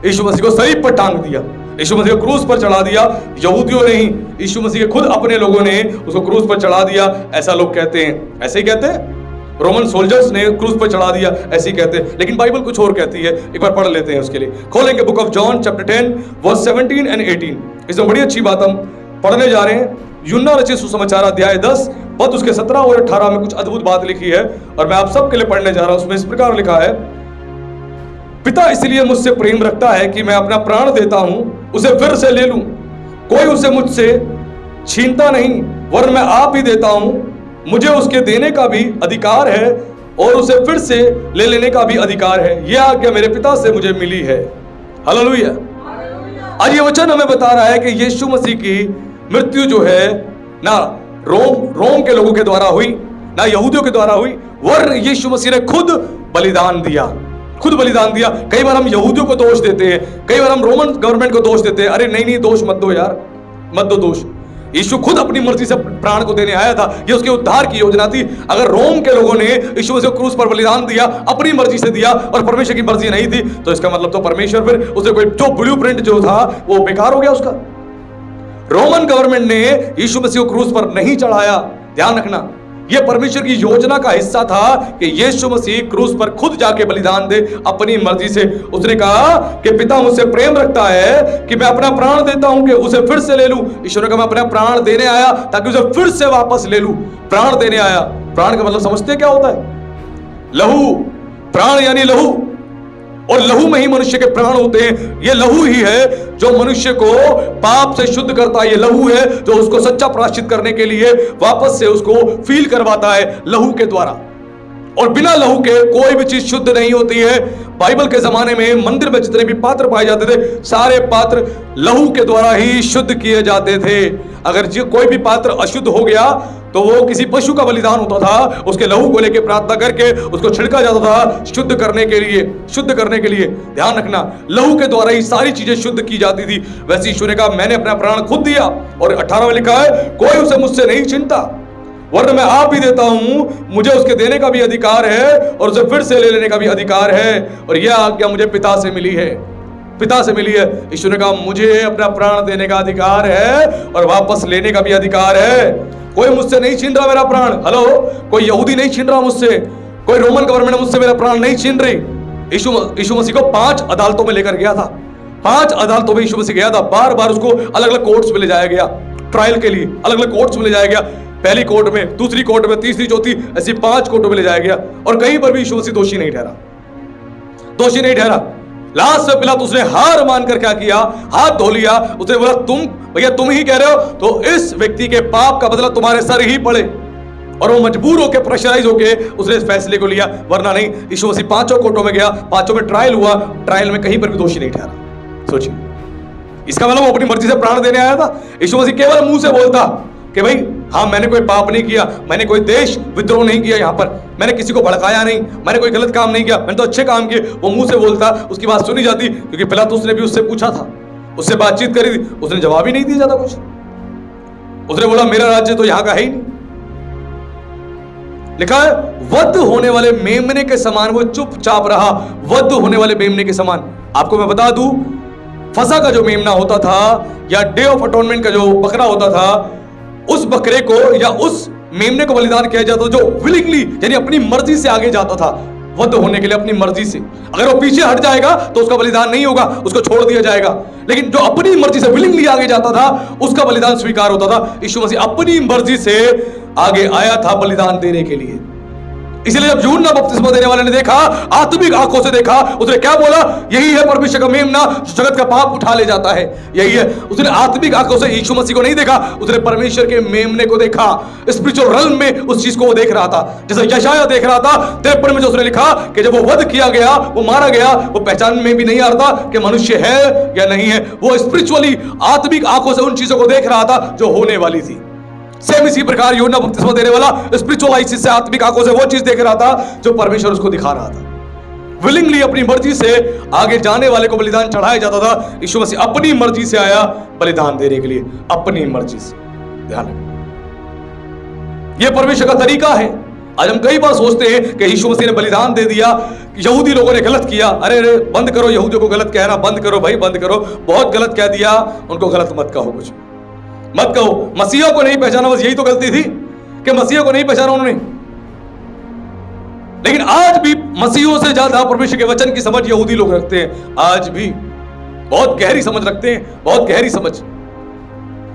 यीशु मसीह को सलीब पर टांग दिया, यीशु मसीह को क्रूस पर चढ़ा दिया। यहूदियों ने ही, यीशु मसीह के खुद अपने लोगों ने उसको क्रूस पर चढ़ा दिया, ऐसा लोग कहते हैं। ऐसे ही कहते हैं, रोमन सोल्जर्स ने क्रूस पर चढ़ा दिया, ऐसे ही कहते हैं। लेकिन बाइबल कुछ और कहती है, एक बार पढ़ लेते हैं। उसके लिए खोलेंगे book of John chapter 10 verse 17 and 18। इसमें बड़ी अच्छी बात हम पढ़ने जा रहे हैं। यूहन्ना रचित सुसमाचार अध्याय 10 पद उसके 17 और 18 में कुछ अद्भुत बात लिखी है, और मैं आप सबके लिए पढ़ने जा रहा हूं। उसमें इस प्रकार लिखा है, पिता इसलिए मुझसे प्रेम रखता है कि मैं अपना प्राण देता हूं, उसे फिर से ले लूं। कोई उसे मुझसे छीनता नहीं, वरन मैं आप ही देता हूं। मुझे उसके देने का भी अधिकार है और उसे फिर से ले लेने का भी अधिकार है। यह आज्ञा मेरे पिता से मुझे मिली है। हालेलुया। आज ये वचन हमें बता रहा है कि यीशु मसीह की मृत्यु जो है ना रोम के लोगों के द्वारा हुई, ना यहूदियों के द्वारा हुई, वरन यीशु मसीह ने खुद बलिदान दिया। कई बार हम यहूदियों को दोष देते हैं, कई बार हम रोमन गवर्नमेंट को दोष देते हैं। अरे नहीं, दोष मत दो यार, मत दो दोष। यीशु खुद अपनी मर्जी से प्राण को देने आया था, ये उसके उद्धार की योजना थी। अगर रोम के लोगों ने यीशु मसीह को क्रूस पर बलिदान दिया, अपनी मर्जी से दिया, और परमेश्वर की मर्जी नहीं थी, तो इसका मतलब तो परमेश्वर फिर उसे कोई जो ब्लूप्रिंट जो था वो बेकार हो गया उसका। रोमन गवर्नमेंट ने यीशु मसीह को क्रूस पर नहीं चढ़ाया। ध्यान रखना, यह परमेश्वर की योजना का हिस्सा था कि यीशु मसीह क्रूस पर खुद जाके बलिदान दे अपनी मर्जी से। उसने कहा कि पिता मुझसे प्रेम रखता है कि मैं अपना प्राण देता हूं कि उसे फिर से ले लूं। ईश्वर ने कहा मैं अपना प्राण देने आया ताकि उसे फिर से वापस ले लूं। प्राण देने आया। प्राण का मतलब समझते क्या होता है? लहू, प्राण यानी लहू, और लहू में ही मनुष्य के प्राण होते हैं। ये लहू ही है जो मनुष्य को पाप से शुद्ध करता है। ये लहू है जो उसको सच्चा प्रायश्चित करने के लिए वापस से उसको फील करवाता है लहू के द्वारा। और बिना लहू के कोई भी चीज शुद्ध नहीं होती है। बाइबल के जमाने में मंदिर में जितने भी पात्र पाए जाते थे, सारे पात्र लहू के द्वारा ही शुद्ध किए जाते थे। अगर कोई भी पात्र अशुद्ध हो गया तो वो किसी पशु का बलिदान होता था, उसके लहू को लेकर प्रार्थना करके उसको छिड़का जाता था शुद्ध करने के लिए। ध्यान रखना, लहू के द्वारा ही सारी चीजें शुद्ध की जाती थी। वैसे यीशु ने कहा मैंने अपना प्राण खुद दिया, और 18 में लिखा है कोई उसे मुझसे नहीं छीनता, वरन मैं आप ही देता हूं। मुझे उसके देने का भी अधिकार है और उसे फिर से ले लेने का भी अधिकार है, और यह आज्ञा मुझे पिता से मिली है। पिता से मिली है। यीशु ने कहा मुझे अपना प्राण देने का अधिकार है और वापस लेने का भी अधिकार है। कोई मुझसे नहीं छीन रहा मेरा प्राण। हेलो, कोई यहूदी नहीं छीन रहा मुझसे, कोई रोमन गवर्नमेंट मुझसे मेरा प्राण नहीं छीन रही। यीशु मसीह को 5 अदालतों में लेकर गया था, 5 अदालतों में यीशु मसीह गया था। बार बार उसको अलग अलग कोर्ट्स में ले जाया गया, ट्रायल के लिए अलग अलग कोर्ट्स में ले जाया गया। पहली कोर्ट में, दूसरी कोर्ट में, तीसरी, चौथी, ऐसी 5 कोर्टों में ले जाया गया और कहीं पर भी यीशु मसीह दोषी नहीं ठहरा, दोषी नहीं ठहरा। लास्ट में पिलातुस उसने हार मानकर क्या किया, हाथ धो लिया। उसने बोला तुम भैया तुम ही कह रहे हो तो इस व्यक्ति के पाप का बदला तुम्हारे सर ही पड़े। और वो मजबूर होकर, प्रेशराइज होकर उसने इस फैसले को लिया, वरना नहीं। यीशु मसीह 5 कोर्टों में गया, 5 में ट्रायल हुआ, ट्रायल में कहीं पर भी दोषी नहीं ठहरा। सोचिए, इसका मतलब वो अपनी मर्जी से प्राण देने आया था। यीशु मसीह केवल मुंह से बोलता कि भाई हाँ मैंने कोई पाप नहीं किया, मैंने कोई देश विद्रोह नहीं किया, यहाँ पर मैंने किसी को भड़काया नहीं, मैंने कोई गलत काम नहीं किया, मैंने तो अच्छे काम किए। वो मुंह से बोलता, उसकी बात सुनी जाती, क्योंकि पिलातुस ने भी उससे पूछा था, उससे बातचीत करी थी, उसने जवाब ही नहीं दिया जाता कुछ। उसने बोला मेरा राज्य तो यहाँ का है ही नहीं। लिखा है वध होने वाले मेमने के समान वो चुपचाप रहा, वध होने वाले मेमने के समान। आपको मैं बता दूं, फसा का जो मेमना होता था या डे ऑफ अटोनमेंट का जो बकरा होता था, उस बकरे को या उस मेमने को बलिदान किया जाता जो विलिंगली यानी अपनी मर्जी से आगे जाता था वध होने के लिए, अपनी मर्जी से। अगर वो पीछे हट जाएगा तो उसका बलिदान नहीं होगा, उसको छोड़ दिया जाएगा। लेकिन जो अपनी मर्जी से विलिंगली आगे जाता था उसका बलिदान स्वीकार होता था। यीशु मसीह अपनी मर्जी से आगे आया था बलिदान देने के लिए। इसलिए जब यूहन्ना बपतिस्मा देने वाले ने देखा, आत्मिक आंखों से देखा, उसने क्या बोला, यही है परमेश्वर का मेमना जो जगत का पाप उठा ले जाता है, यही है। उसने आत्मिक आंखों से यीशु मसीह को नहीं देखा, उसने परमेश्वर के मेमने को देखा। स्पिरिचुअल रल्म में उस चीज को वो देख रहा था, जैसे यशायाह देख रहा था 53 में, जो उसने लिखा कि जब वो वध किया गया, वो मारा गया, वो पहचान में भी नहीं आ रहा था कि मनुष्य है या नहीं है। वो स्पिरिचुअली आत्मिक आंखों से उन चीजों को देख रहा था जो होने वाली थी। सेम इसी प्रकार यूहन्ना बपतिस्मा देने वाला स्पिरिचुअल आईज से, आत्मिक आंखों से वो चीज देख रहा था जो परमेश्वर उसको दिखा रहा था। विलिंगली अपनी मर्जी से आगे जाने वाले को बलिदान चढ़ाया जाता था। यीशु मसीह अपनी मर्जी से आया बलिदान देने के लिए, अपनी मर्जी से। ध्यान रखें, यह परमेश्वर का तरीका है। आज हम कई बार सोचते हैं कि यीशु मसीह ने बलिदान दे दिया, यहूदी लोगों ने गलत किया, अरे अरे बंद करो यहूदियों को गलत कहना, बंद करो भाई, बंद करो, बहुत गलत कह दिया, उनको गलत मत कहो, कुछ मत कहो। मसीहा को नहीं पहचाना, बस यही तो गलती थी कि मसीहा को नहीं पहचाना उन्होंने। लेकिन आज भी मसीहों से ज्यादा परमेश्वर के वचन की समझ यहूदी लोग रखते हैं। आज भी बहुत गहरी समझ रखते हैं, बहुत गहरी समझ।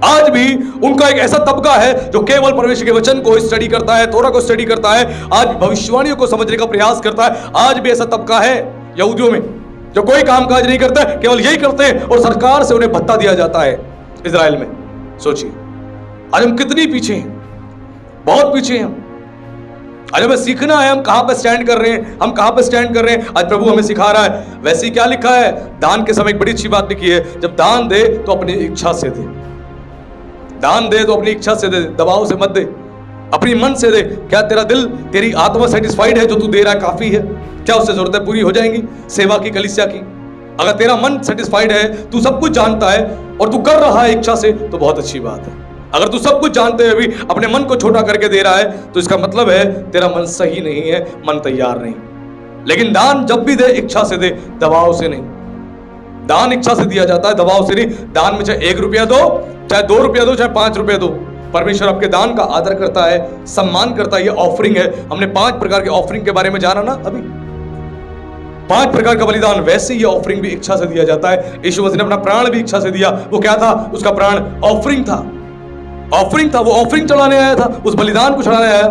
आज भी उनका एक ऐसा तबका है जो केवल परमेश्वर के वचन को स्टडी करता है, तोरा को स्टडी करता है, आज भविष्यवाणियों को समझने का प्रयास करता है। आज भी ऐसा तबका है यहूदियों में जो कोई कामकाज नहीं करता है, केवल यही करते हैं और सरकार से उन्हें भत्ता दिया जाता है। इजराइल में सोचिए आज हम कितनी पीछे हैं, बहुत पीछे हैं। आज हमें सीखना है हम कहां पे स्टैंड कर रहे हैं, हम कहां पे स्टैंड कर रहे हैं। आज प्रभु हमें सिखा रहा है। वैसे ही क्या लिखा है, दान के समय एक बड़ी अच्छी बात लिखी है, जब दान दे तो अपनी इच्छा से दे, दान दे तो अपनी इच्छा से दे, दबाव से मत दे, अपनी मन से दे। क्या तेरा दिल, तेरी आत्मा सेटिस्फाइड है, जो तू दे रहा है काफी है? क्या उससे जरूरतें पूरी हो जाएंगी सेवा की, कलीसिया की? अगर तेरा मन सेटिस्फाइड है, तू सब कुछ जानता है और तू कर रहा है इच्छा से, तो बहुत अच्छी बात है। अगर तू सब कुछ जानते हुए भी अपने मन को छोटा करके दे रहा है, तो इसका मतलब है तेरा मन सही नहीं है, मन तैयार नहीं। लेकिन दान जब भी दे, इच्छा से दे, दबाव से नहीं। दान इच्छा से दिया जाता है, दबाव से नहीं। दान में चाहे 1 रुपया दो, चाहे 2 रुपया दो, चाहे 5 रुपया दो, परमेश्वर आपके दान का आदर करता है, सम्मान करता है। ये ऑफरिंग है। हमने 5 प्रकार के ऑफरिंग के बारे में जाना ना अभी, 5 प्रकार का बलिदान। वैसे ही ऑफरिंग भी इच्छा से दिया जाता है। यीशु मसीह ने अपना प्राण भी इच्छा से दिया। वो क्या था? उसका प्राण ऑफरिंग था, ऑफरिंग था। वो ऑफरिंग चढ़ाने आया था, उस बलिदान को चढ़ाने आया,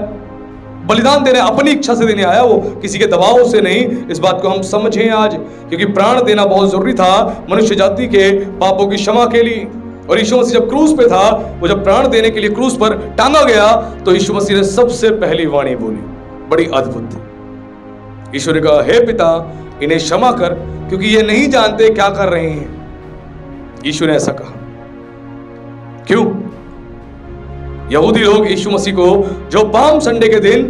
बलिदान देने अपनी इच्छा से देने आया, वो किसी के दबाव से नहीं। इस बात को हम समझें आज, क्योंकि प्राण देना बहुत जरूरी था मनुष्य जाति के पापों की क्षमा के लिए। और यीशु मसीह जब क्रूस पे था, वो जब प्राण देने के लिए क्रूस पर टांगा गया, तो यीशु मसीह ने सबसे पहली वाणी बोली, बड़ी अद्भुत थी। यीशु ने कहा, हे पिता, इन्हें क्षमा कर, क्योंकि ये नहीं जानते क्या कर रहे हैं। यीशु ने ऐसा कहा। क्यों? यहूदी लोग यीशु मसीह को जो पाम संडे के दिन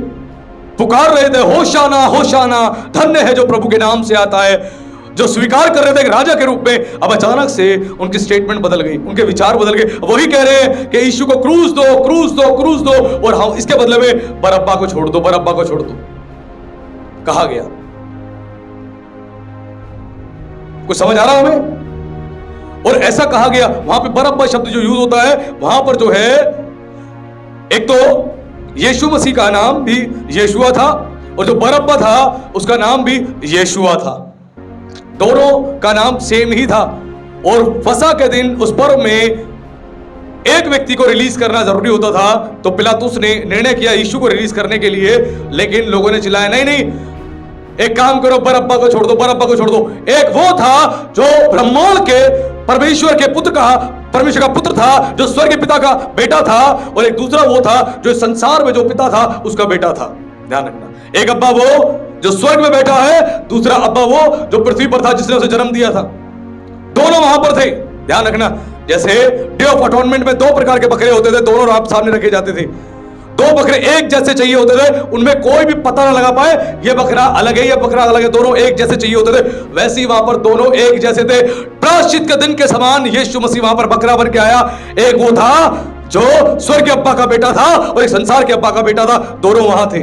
पुकार रहे थे, होशाना होशाना, धन्य है जो प्रभु के नाम से आता है, जो स्वीकार कर रहे थे एक राजा के रूप में, अब अचानक से उनकी स्टेटमेंट बदल गई, उनके विचार बदल गए। वही कह रहे हैं कि यीशु को क्रूस दो, क्रूस दो, क्रूस दो, और हम इसके बदले में बरअब्बा को छोड़ दो, बरअब्बा को छोड़ दो, कहा गया। कुछ समझ आ रहा हमें? और ऐसा कहा गया, वहां पे बरअब्बा शब्द जो यूज होता है, वहां पर जो है एक तो यीशु मसीह का नाम भी यीशुआ था, और जो बरअब्बा था उसका नाम भी यीशुआ था। दोनों का नाम सेम ही था। और फसह के दिन उस पर्व में एक व्यक्ति को रिलीज करना जरूरी होता था, तो पिलातुस ने निर्णय किया यीशु को रिलीज करने के लिए, लेकिन लोगों ने चिल्लाया नहीं नहीं, एक काम करो, बरअब्बा को छोड़ दो, बरअब्बा को छोड़ दो। एक वो था जो ब्रह्मांड के परमेश्वर के पुत्र का, परमेश्वर का पुत्र था, जो स्वर्ग के पिता का बेटा था, और एक दूसरा वो था जो संसार में जो पिता था उसका बेटा था। ध्यान रखना, एक अब्बा वो जो स्वर्ग में बैठा है, दूसरा अब्बा वो जो पृथ्वी पर था जिसने उसे जन्म दिया था। दोनों वहां पर थे। ध्यान रखना, जैसे डे ऑफ अटोनमेंट में 2 प्रकार के बकरे होते थे, दोनों आप सामने रखे जाते थे। 2 बकरे एक जैसे चाहिए होते थे, उनमें कोई भी पता ना लगा पाए ये बकरा अलग है, ये बकरा अलग है, दोनों एक जैसे चाहिए होते थे। वैसे ही वहां पर दोनों एक जैसे थे। प्रायश्चित के दिन के समान यीशु मसीह वहां पर बकरा बन के आया। एक वो था जो स्वर्ग के अब्बा का बेटा था, और एक संसार के अब्बा का बेटा था, दोनों वहां थे।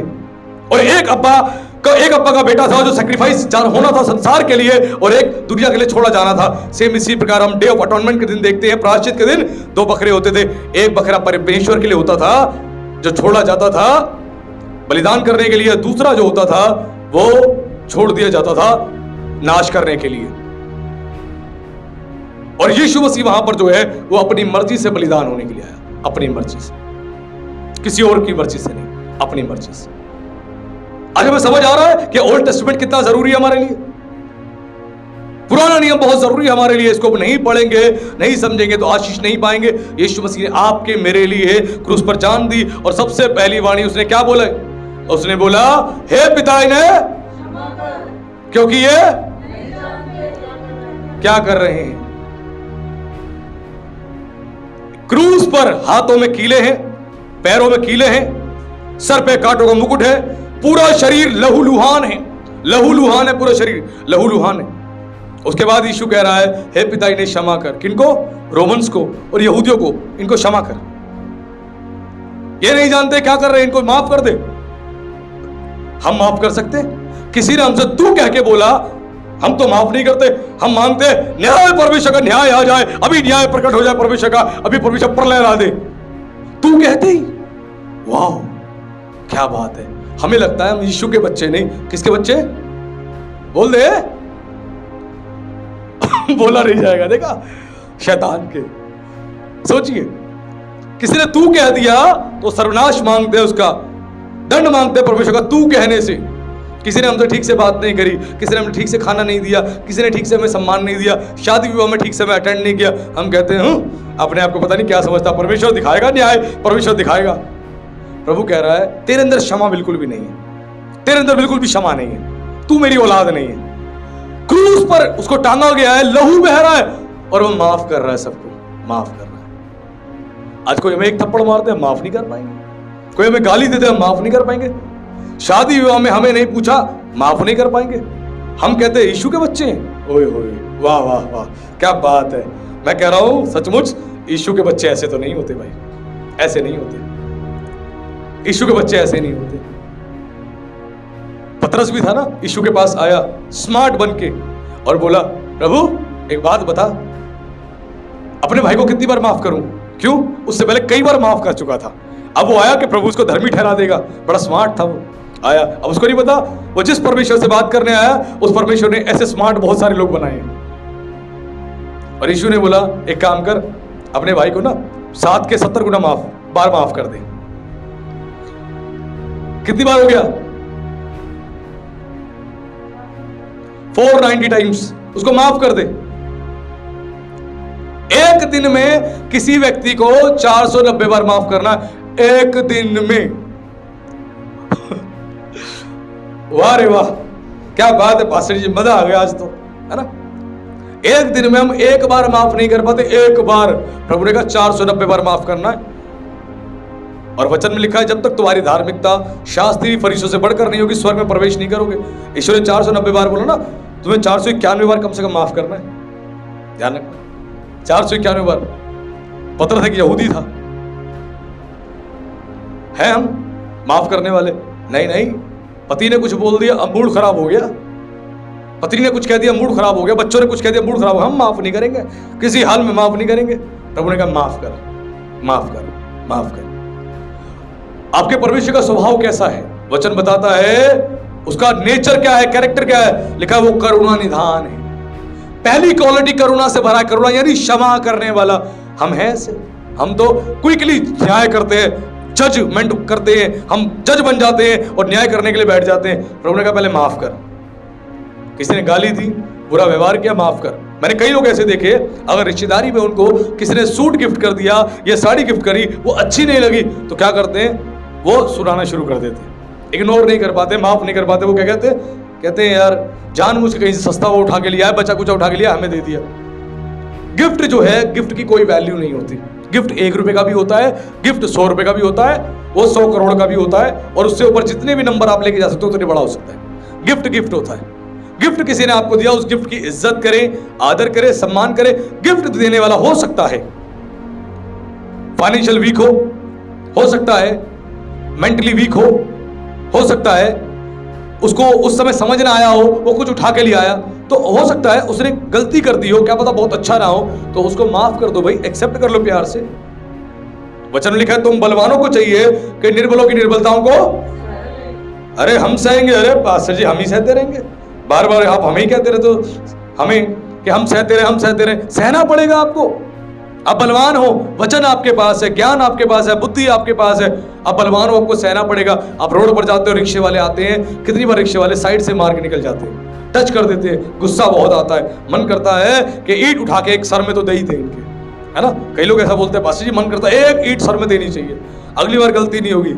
और एक अब्बा का बेटा था जो सैक्रिफाइस होना था संसार के लिए, और एक दुनिया के लिए छोड़ा जाना था। सेम इसी प्रकार हम डे ऑफ अटोनमेंट के दिन देखते हैं, प्रायश्चित के दिन 2 बकरे होते थे। एक बकरा परमेश्वर के लिए होता था जो छोड़ा जाता था बलिदान करने के लिए, दूसरा जो होता था वो छोड़ दिया जाता था नाश करने के लिए। और यीशु मसीह वहां पर जो है वो अपनी मर्जी से बलिदान होने के लिए आया, अपनी मर्जी से, किसी और की मर्जी से नहीं, अपनी मर्जी से। आज हमें समझ आ रहा है कि ओल्ड टेस्टामेंट कितना जरूरी है हमारे लिए, पुराना नियम बहुत जरूरी है हमारे लिए। इसको नहीं पढ़ेंगे, नहीं समझेंगे तो आशीष नहीं पाएंगे। यीशु मसीह ने आपके मेरे लिए क्रूस पर जान दी, और सबसे पहली वाणी उसने क्या बोला? उसने बोला, हे पिता इन्हें, क्योंकि ये क्या कर रहे हैं। क्रूस पर हाथों में कीले हैं, पैरों में कीले हैं, सर पे कांटों का मुकुट है, पूरा शरीर लहूलुहान है, लहूलुहान है, पूरा शरीर लहूलुहान है। उसके बाद यीशु कह रहा है, हे पिता इन्हें क्षमा कर। किनको? रोमन्स को और यहूदियों को, इनको क्षमा कर। ये नहीं जानते क्या कर रहे हैं, इनको माफ कर दे। हम माफ कर सकते? किसी ने हमसे तू कह के बोला, हम तो माफ नहीं करते। हम मांगते न्याय, परमेश्वर का न्याय आ जाए, अभी न्याय प्रकट हो जाए परमेश्वर का, अभी परमेश्वर प्रलय ला दे। तू कहते ही वाह क्या बात है। हमें लगता है हम यीशु के बच्चे, नहीं, किसके बच्चे? बोल दे बोला नहीं जाएगा, देखा, शैतान के। सोचिए, किसी ने तू कह दिया तो सर्वनाश मांगते, उसका दंड मांगते परमेश्वर का तू कहने से। किसी ने हमसे ठीक से बात नहीं करी, किसी ने हमें ठीक से खाना नहीं दिया, किसी ने ठीक से हमें सम्मान नहीं दिया, शादी विवाह में ठीक से हमें अटेंड नहीं किया, हम कहते हैं अपने आप को पता नहीं क्या समझता, परमेश्वर दिखाएगा न्याय, परमेश्वर दिखाएगा। प्रभु कह रहा है तेरे अंदर क्षमा बिल्कुल भी नहीं है, तेरे अंदर बिल्कुल भी क्षमा नहीं है, तू मेरी औलाद नहीं है। क्रूस पर उसको टांगा गया है, लहू बह रहा है, और वो माफ कर रहा है, सबको माफ कर रहा है। आज कोई हमें एक थप्पड़ मारते हैं, माफ नहीं कर पाएंगे। कोई हमें गाली देते हैं, हम माफ नहीं कर पाएंगे। शादी विवाह में हमें नहीं पूछा, माफ नहीं कर पाएंगे। हम कहते हैं यीशु के बच्चे हैं, ओए होए, वाह वाह वाह, क्या बात है। मैं कह रहा हूं सचमुच यीशु के बच्चे ऐसे तो नहीं होते भाई, ऐसे नहीं होते। यीशु के बच्चे ऐसे नहीं होते। पतरस भी था ना, यीशु के पास आया स्मार्ट बन के और बोला, प्रभु एक बात बता, अपने भाई को कितनी बार माफ करूं? क्यों? उससे पहले कई बार माफ कर चुका था। अब वो आया कि प्रभु उसको धर्मी ठहरा देगा। बड़ा स्मार्ट था वो, आया। अब उसको नहीं पता वो जिस परमेश्वर से बात करने आया, उस परमेश्वर ने ऐसे स्मार्ट बहुत सारे लोग बनाए। और यीशु ने बोला, एक काम कर, अपने भाई को ना 7 के 70 गुना बार माफ कर दे। कितनी बार हो गया? 490 टाइम्स उसको माफ कर दे। एक दिन में किसी व्यक्ति को 490 बार माफ करना, एक दिन में। वाह रे वाह, क्या बात है पास्टर जी, मजा आ गया आज तो, है ना। एक दिन में हम एक बार माफ नहीं कर पाते, एक बार। प्रभु ने कहा 490 बार माफ करना है। और वचन में लिखा है, जब तक तुम्हारी धार्मिकता शास्त्री फरीसियों से बढ़कर नहीं होगी, स्वर्ग में प्रवेश नहीं करोगे। ईश्वर ने 490 बार बोला ना, तुम्हें 491 बार कम से कम माफ करना है। ध्यान रखना, 491 बार। पतरस एक यहूदी था, है हम माफ करने वाले? नहीं नहीं, पति ने कुछ बोल दिया, अब मूड खराब हो गया, पत्नी ने कुछ कह दिया, मूड खराब हो गया, बच्चों ने कुछ कह दिया, मूड खराब हो गया, हम माफ नहीं करेंगे, किसी हाल में माफ नहीं करेंगे। प्रभु ने कहा माफ कर, माफ कर, माफ कर। आपके परमेश्वर का स्वभाव कैसा है? वचन बताता है उसका नेचर क्या है, कैरेक्टर क्या है। लिखा है वो करुणा निधान है। पहली क्वालिटी करुणा से भरा, करुणा यानी क्षमा करने वाला। हम हैं ऐसे, हम तो क्विकली न्याय करते हैं, जजमेंट करते हैं, हम जज बन जाते हैं और न्याय करने के लिए बैठ जाते हैं। प्रभु ने कहा पहले माफ कर। किसी ने गाली दी, बुरा व्यवहार किया, माफ कर। मैंने कई लोग ऐसे देखे, अगर रिश्तेदारी में उनको किसी ने सूट गिफ्ट कर दिया या साड़ी गिफ्ट करी, वो अच्छी नहीं लगी तो क्या करते हैं, वो सुनाना शुरू कर देते हैं, इग्नोर नहीं कर पाते, माफ नहीं कर पाते। वो क्या कहते हैं यार जानबूझ के कहीं से सस्ता वो उठा के लिया है, बचा कुचा उठा के लिया, हमें दे दिया। गिफ्ट जो है, गिफ्ट की कोई वैल्यू नहीं होती। गिफ्ट 1 रुपए का भी होता है, गिफ्ट 100 रुपए का भी होता है, वो 100 करोड़ का भी होता है, और उससे ऊपर जितने भी नंबर आप लेके जा सकते हो उतने बड़ा हो सकता है। गिफ्ट गिफ्ट होता है। गिफ्ट किसी ने आपको दिया, उस गिफ्ट की इज्जत करें, आदर करें, सम्मान करें। गिफ्ट देने वाला हो सकता है फाइनेंशियल वीक हो सकता है मेंटली वीक हो सकता है उसको उस समय समझ ना आया हो, वो कुछ उठा के ले आया, तो हो सकता है उसने गलती कर दी हो, क्या पता बहुत अच्छा ना हो, तो उसको माफ कर दो भाई, एक्सेप्ट कर लो प्यार से। वचन में लिखा है तुम बलवानों को चाहिए कि निर्बलों की निर्बलताओं को, अरे हम सहेंगे, अरे पास्टर जी हम ही सहते रहेंगे, बार बार आप हमें ही कहते रहे तो हमें कि हम सहते रहे, सहना पड़ेगा आपको। आप बलवान हो, वचन आपके पास है, ज्ञान आपके पास है, बुद्धि आपके पास है, आप बलवान हो, आपको सहना पड़ेगा। आप रोड पर जाते हो, रिक्शे वाले आते हैं, कितनी बार रिक्शे वाले साइड से मार के निकल जाते हैं, टच कर देते हैं, गुस्सा बहुत आता है, मन करता है कि ईंट उठा के एक सर में तो दे ही दे इनके, है ना। कई लोग ऐसा बोलते हैं पास्टर जी मन करता है एक ईंट सर में देनी चाहिए, अगली बार गलती नहीं होगी।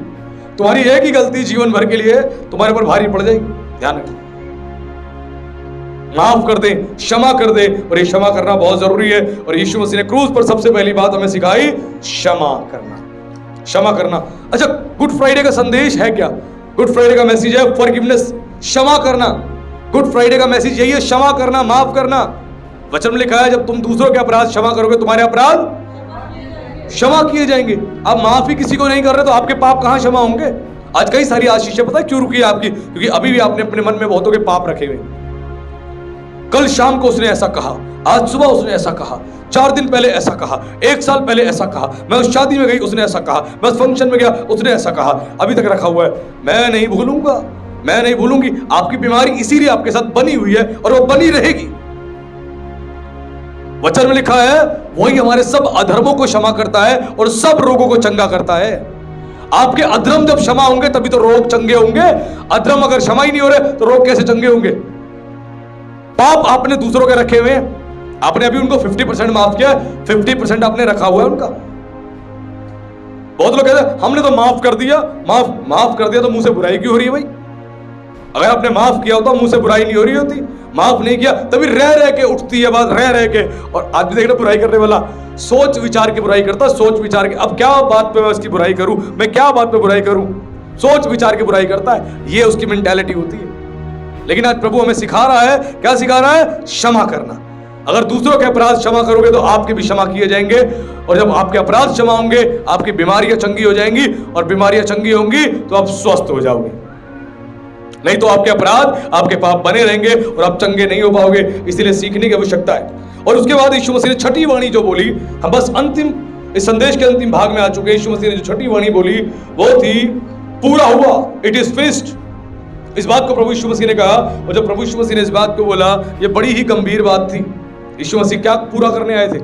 तुम्हारी एक ही गलती जीवन भर के लिए तुम्हारे ऊपर भारी पड़ जाएगी, ध्यान रखना। माफ कर दे, क्षमा कर दे, और ये क्षमा करना बहुत जरूरी है। और यीशु मसीह ने क्रूस पर सबसे पहली बात हमें सिखाई, क्षमा करना, क्षमा करना। अच्छा, गुड फ्राइडे का संदेश है क्या? गुड फ्राइडे का मैसेज है फॉरगिवनेस, क्षमा करना। गुड फ्राइडे का मैसेज यही है, क्षमा करना, माफ करना। वचन में लिखा है जब तुम दूसरों के अपराध क्षमा करोगे, तुम्हारे अपराध क्षमा किए जाएंगे। आप माफी किसी को नहीं कर रहे तो आपके पाप कहां क्षमा होंगे? आज कई सारी आशीषें पता है क्यों रुकी है आपकी? क्योंकि अभी भी आपने अपने मन में बहुतों के पाप रखे हुए। कल शाम को उसने ऐसा कहा, आज सुबह उसने ऐसा कहा, 4 दिन पहले ऐसा कहा, 1 साल पहले ऐसा कहा, मैं उस शादी में गई उसने ऐसा कहा, मैं उस फंक्शन में गया उसने ऐसा कहा, अभी तक रखा हुआ है। मैं नहीं भूलूंगा, मैं नहीं भूलूंगी। आपकी बीमारी इसीलिए आपके साथ बनी हुई है और वो बनी रहेगी। वचन में लिखा है वही हमारे सब अधर्मों को क्षमा करता है और सब रोगों को चंगा करता है। आपके अधर्म जब क्षमा होंगे तभी तो रोग चंगे होंगे। अधर्म अगर क्षमा ही नहीं हो रहे तो रोग कैसे चंगे होंगे? पाप आपने दूसरों के रखे हुए हैं, आपने अभी उनको 50% माफ किया, 50% आपने रखा हुआ है उनका। बहुत लोग कहते हैं हमने तो माफ कर दिया, माफ कर दिया तो मुंह से बुराई क्यों हो रही है भाई? अगर आपने माफ किया होता मुंह से बुराई नहीं हो रही होती। माफ नहीं किया तभी रह रह के उठती है बात, रह रह के। और आज भी देखना बुराई करने वाला सोच विचार की बुराई करता, सोच विचार के, अब क्या बात पे मैं उसकी बुराई करूं, मैं क्या बात पे बुराई करूं, सोच विचार की बुराई करता है। ये उसकी मेंटालिटी होती है। लेकिन आज प्रभु हमें सिखा रहा है, क्या सिखा रहा है? क्षमा करना। अगर दूसरों के अपराध क्षमा करोगे तो आपके भी क्षमा किए जाएंगे, और जब आपके अपराध क्षमा होंगे आपकी बीमारियां चंगी हो जाएंगी, और बीमारियां चंगी होंगी तो आप स्वस्थ हो जाओगे। नहीं तो आपके अपराध, आपके पाप बने रहेंगे और आप चंगे नहीं हो पाओगे। इसीलिए सीखने की आवश्यकता है। और उसके बाद यीशु मसीह ने छठी वाणी जो बोली, हम बस अंतिम इस संदेश के अंतिम भाग में आ चुके हैं। यीशु मसीह ने जो छठी वाणी बोली वो थी पूरा हुआ, इट इज फिनिश्ड। इस बात को प्रभु यीशु मसीह ने कहा, और जब प्रभु यीशु मसीह ने इस बात को बोला, ये बड़ी ही गंभीर बात थी। यीशु मसीह क्या पूरा करने आए थे?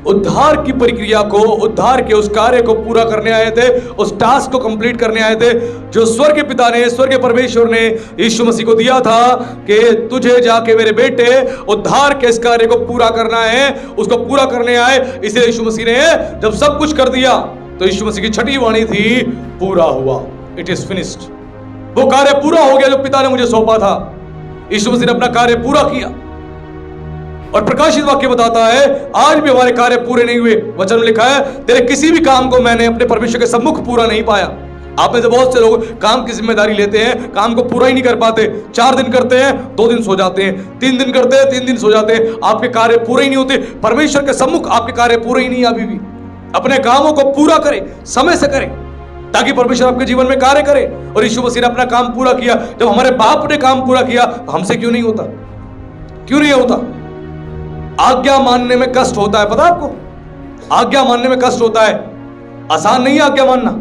उद्धार की प्रक्रिया को, उद्धार के उस कार्य को पूरा करने आए थे, उस टास्क को कंप्लीट करने आए थे जो स्वर्ग पिता ने, स्वर्ग परमेश्वर ने यीशु मसीह को दिया था कि तुझे जाके मेरे बेटे उद्धार के इस कार्य को पूरा करना है, उसको पूरा करने आए। इसलिए यीशु मसीह ने जब सब कुछ कर दिया तो यीशु मसीह की छठी वाणी थी पूरा हुआ, इट इज फिनिश्ड। वो कार्य पूरा हो गया जो पिता ने मुझे सौंपा था। यीशु मसीह ने अपना कार्य पूरा किया। और प्रकाशित वाक्य बताता है आज भी हमारे कार्य पूरे नहीं हुए। वचन में लिखा है तेरे किसी भी काम को मैंने अपने परमेश्वर के सम्मुख पूरा नहीं पाया। आप में से बहुत से लोग काम की जिम्मेदारी लेते हैं, काम को पूरा ही नहीं कर पाते। 4 दिन करते हैं, 2 दिन सो जाते हैं, 3 दिन करते हैं, 3 दिन सो जाते हैं। आपके कार्य पूरे ही नहीं होते। परमेश्वर के सम्मुख आपके कार्य पूरे ही नहीं। अभी भी अपने कामों को पूरा करें, समय से करें। ताकि परमेश्वर आपके जीवन में कार्य करे। और यीशु मसीह ने अपना काम पूरा किया। जब हमारे बाप ने काम पूरा किया तो हमसे क्यों नहीं होता? क्यों नहीं होता? आज्ञा मानने में कष्ट होता है, पता है आपको? आज्ञा मानने में कष्ट होता है, आसान नहीं है आज्ञा मानना।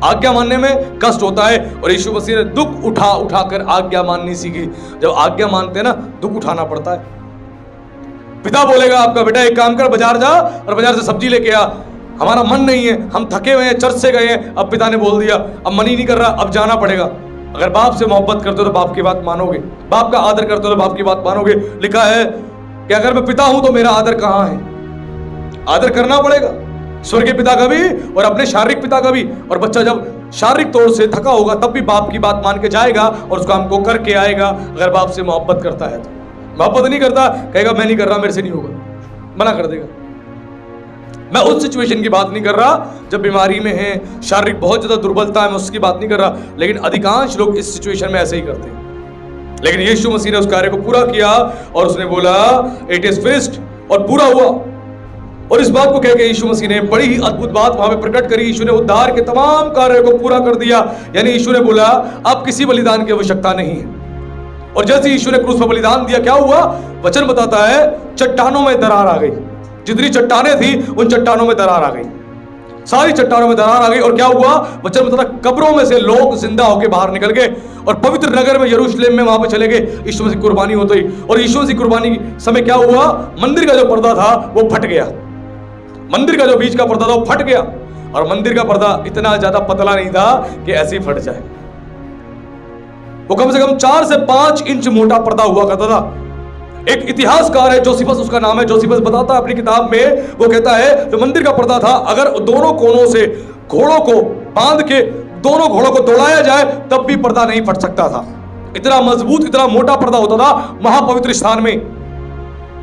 आज्ञा मानने में कष्ट होता है और यीशु मसीह ने दुख उठा उठाकर आज्ञा माननी सीखी। जब आज्ञा मानते हैं ना, दुख उठाना पड़ता है। पिता बोलेगा आपका, बेटा एक काम कर, बाजार जा और बाजार से सब्जी लेके आ। हमारा मन नहीं है, हम थके हुए हैं, चर्च से गए हैं, अब पिता ने बोल दिया, अब मन ही नहीं कर रहा, अब जाना पड़ेगा। अगर बाप से मोहब्बत करते हो तो बाप की बात मानोगे, बाप का आदर करते हो तो बाप की बात मानोगे। लिखा है कि अगर मैं पिता हूं तो मेरा आदर कहां है? आदर करना पड़ेगा, स्वर्गीय पिता का भी और अपने शारीरिक पिता का भी। और बच्चा जब शारीरिक तौर से थका होगा तब भी बाप की बात मान के जाएगा और उस काम को करके आएगा, अगर बाप से मोहब्बत करता है तो। मोहब्बत नहीं करता, कहेगा मैं नहीं कर रहा, मेरे से नहीं होगा, मना कर देगा। मैं उस सिचुएशन की बात नहीं कर रहा जब बीमारी में है, शारीरिक बहुत ज्यादा दुर्बलता है, मैं उसकी बात नहीं कर रहा। लेकिन अधिकांश लोग इस सिचुएशन में ऐसे ही करते हैं। लेकिन यीशु मसीह ने उस कार्य को पूरा किया और उसने बोला इट इज फिनिश्ड, और पूरा हुआ। और इस बात को कह के यीशु मसीह ने बड़ी ही अद्भुत बात वहां पे प्रकट करी। यीशु ने उद्धार के तमाम कार्यों को पूरा कर दिया। यानी यीशु ने बोला अब किसी बलिदान की आवश्यकता नहीं है। और जैसे यीशु ने क्रूस पर बलिदान दिया, क्या हुआ? वचन बताता है चट्टानों में दरार आ गई। जितनी चट्टानें थी उन चट्टानों में दरार आ गई, सारी चट्टानों में दरार आ गई। और क्या हुआ? वचन बताता है कब्रों में से लोग जिंदा होकर बाहर निकल गए और पवित्र नगर में यरूशलेम में वहां पे चले गए। यीशु मसीह कुर्बानी होती। और यीशु मसीह कुर्बानी के समय क्या हुआ? मंदिर का जो पर्दा था वो फट गया। मंदिर का जो बीच का पर्दा था वो फट गया। और मंदिर का पर्दा इतना ज्यादा पतला नहीं था कि ऐसे ही फट जाए, वो कम से कम 4 से 5 इंच मोटा पर्दा हुआ करता था। एक इतिहासकार है, जोसेफस उसका नाम है, जोसेफस बताता है अपनी किताब में, वो कहता है जो मंदिर का पर्दा था, अगर दोनों कोनों से घोड़ों को बांध के दोनों घोड़ों को दौड़ाया जाए तब भी पर्दा नहीं फट सकता था। इतना मजबूत, इतना मोटा पर्दा होता था महापवित्र स्थान में।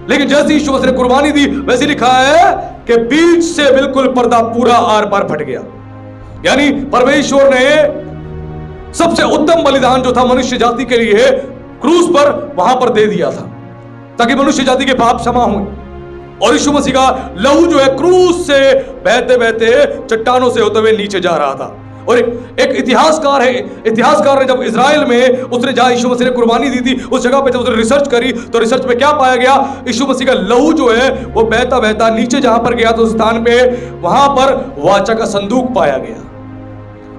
लेकिन जैसे यीशु मसीह ने कुर्बानी दी, वैसे लिखा है कि बीच से बिल्कुल पर्दा पूरा आर पार फट गया। यानी परमेश्वर ने सबसे उत्तम बलिदान जो था मनुष्य जाति के लिए क्रूस पर वहां पर दे दिया था, ताकि मनुष्य जाति के पाप क्षमा हुए। और यीशु मसीह का लहू जो है क्रूस से बहते बहते चट्टानों से होते हुए नीचे जा रहा था। और एक इतिहासकार है, इतिहासकार ने जब इजराइल में उसने जहां यीशु मसीह ने कुर्बानी दी थी उस जगह पे जब उसने रिसर्च करी तो रिसर्च में क्या पाया गया? यीशु मसीह का लहू जो है वो बहता बहता नीचे जहां पर गया तो उस स्थान पे वहां पर वाचा का संदूक पाया गया।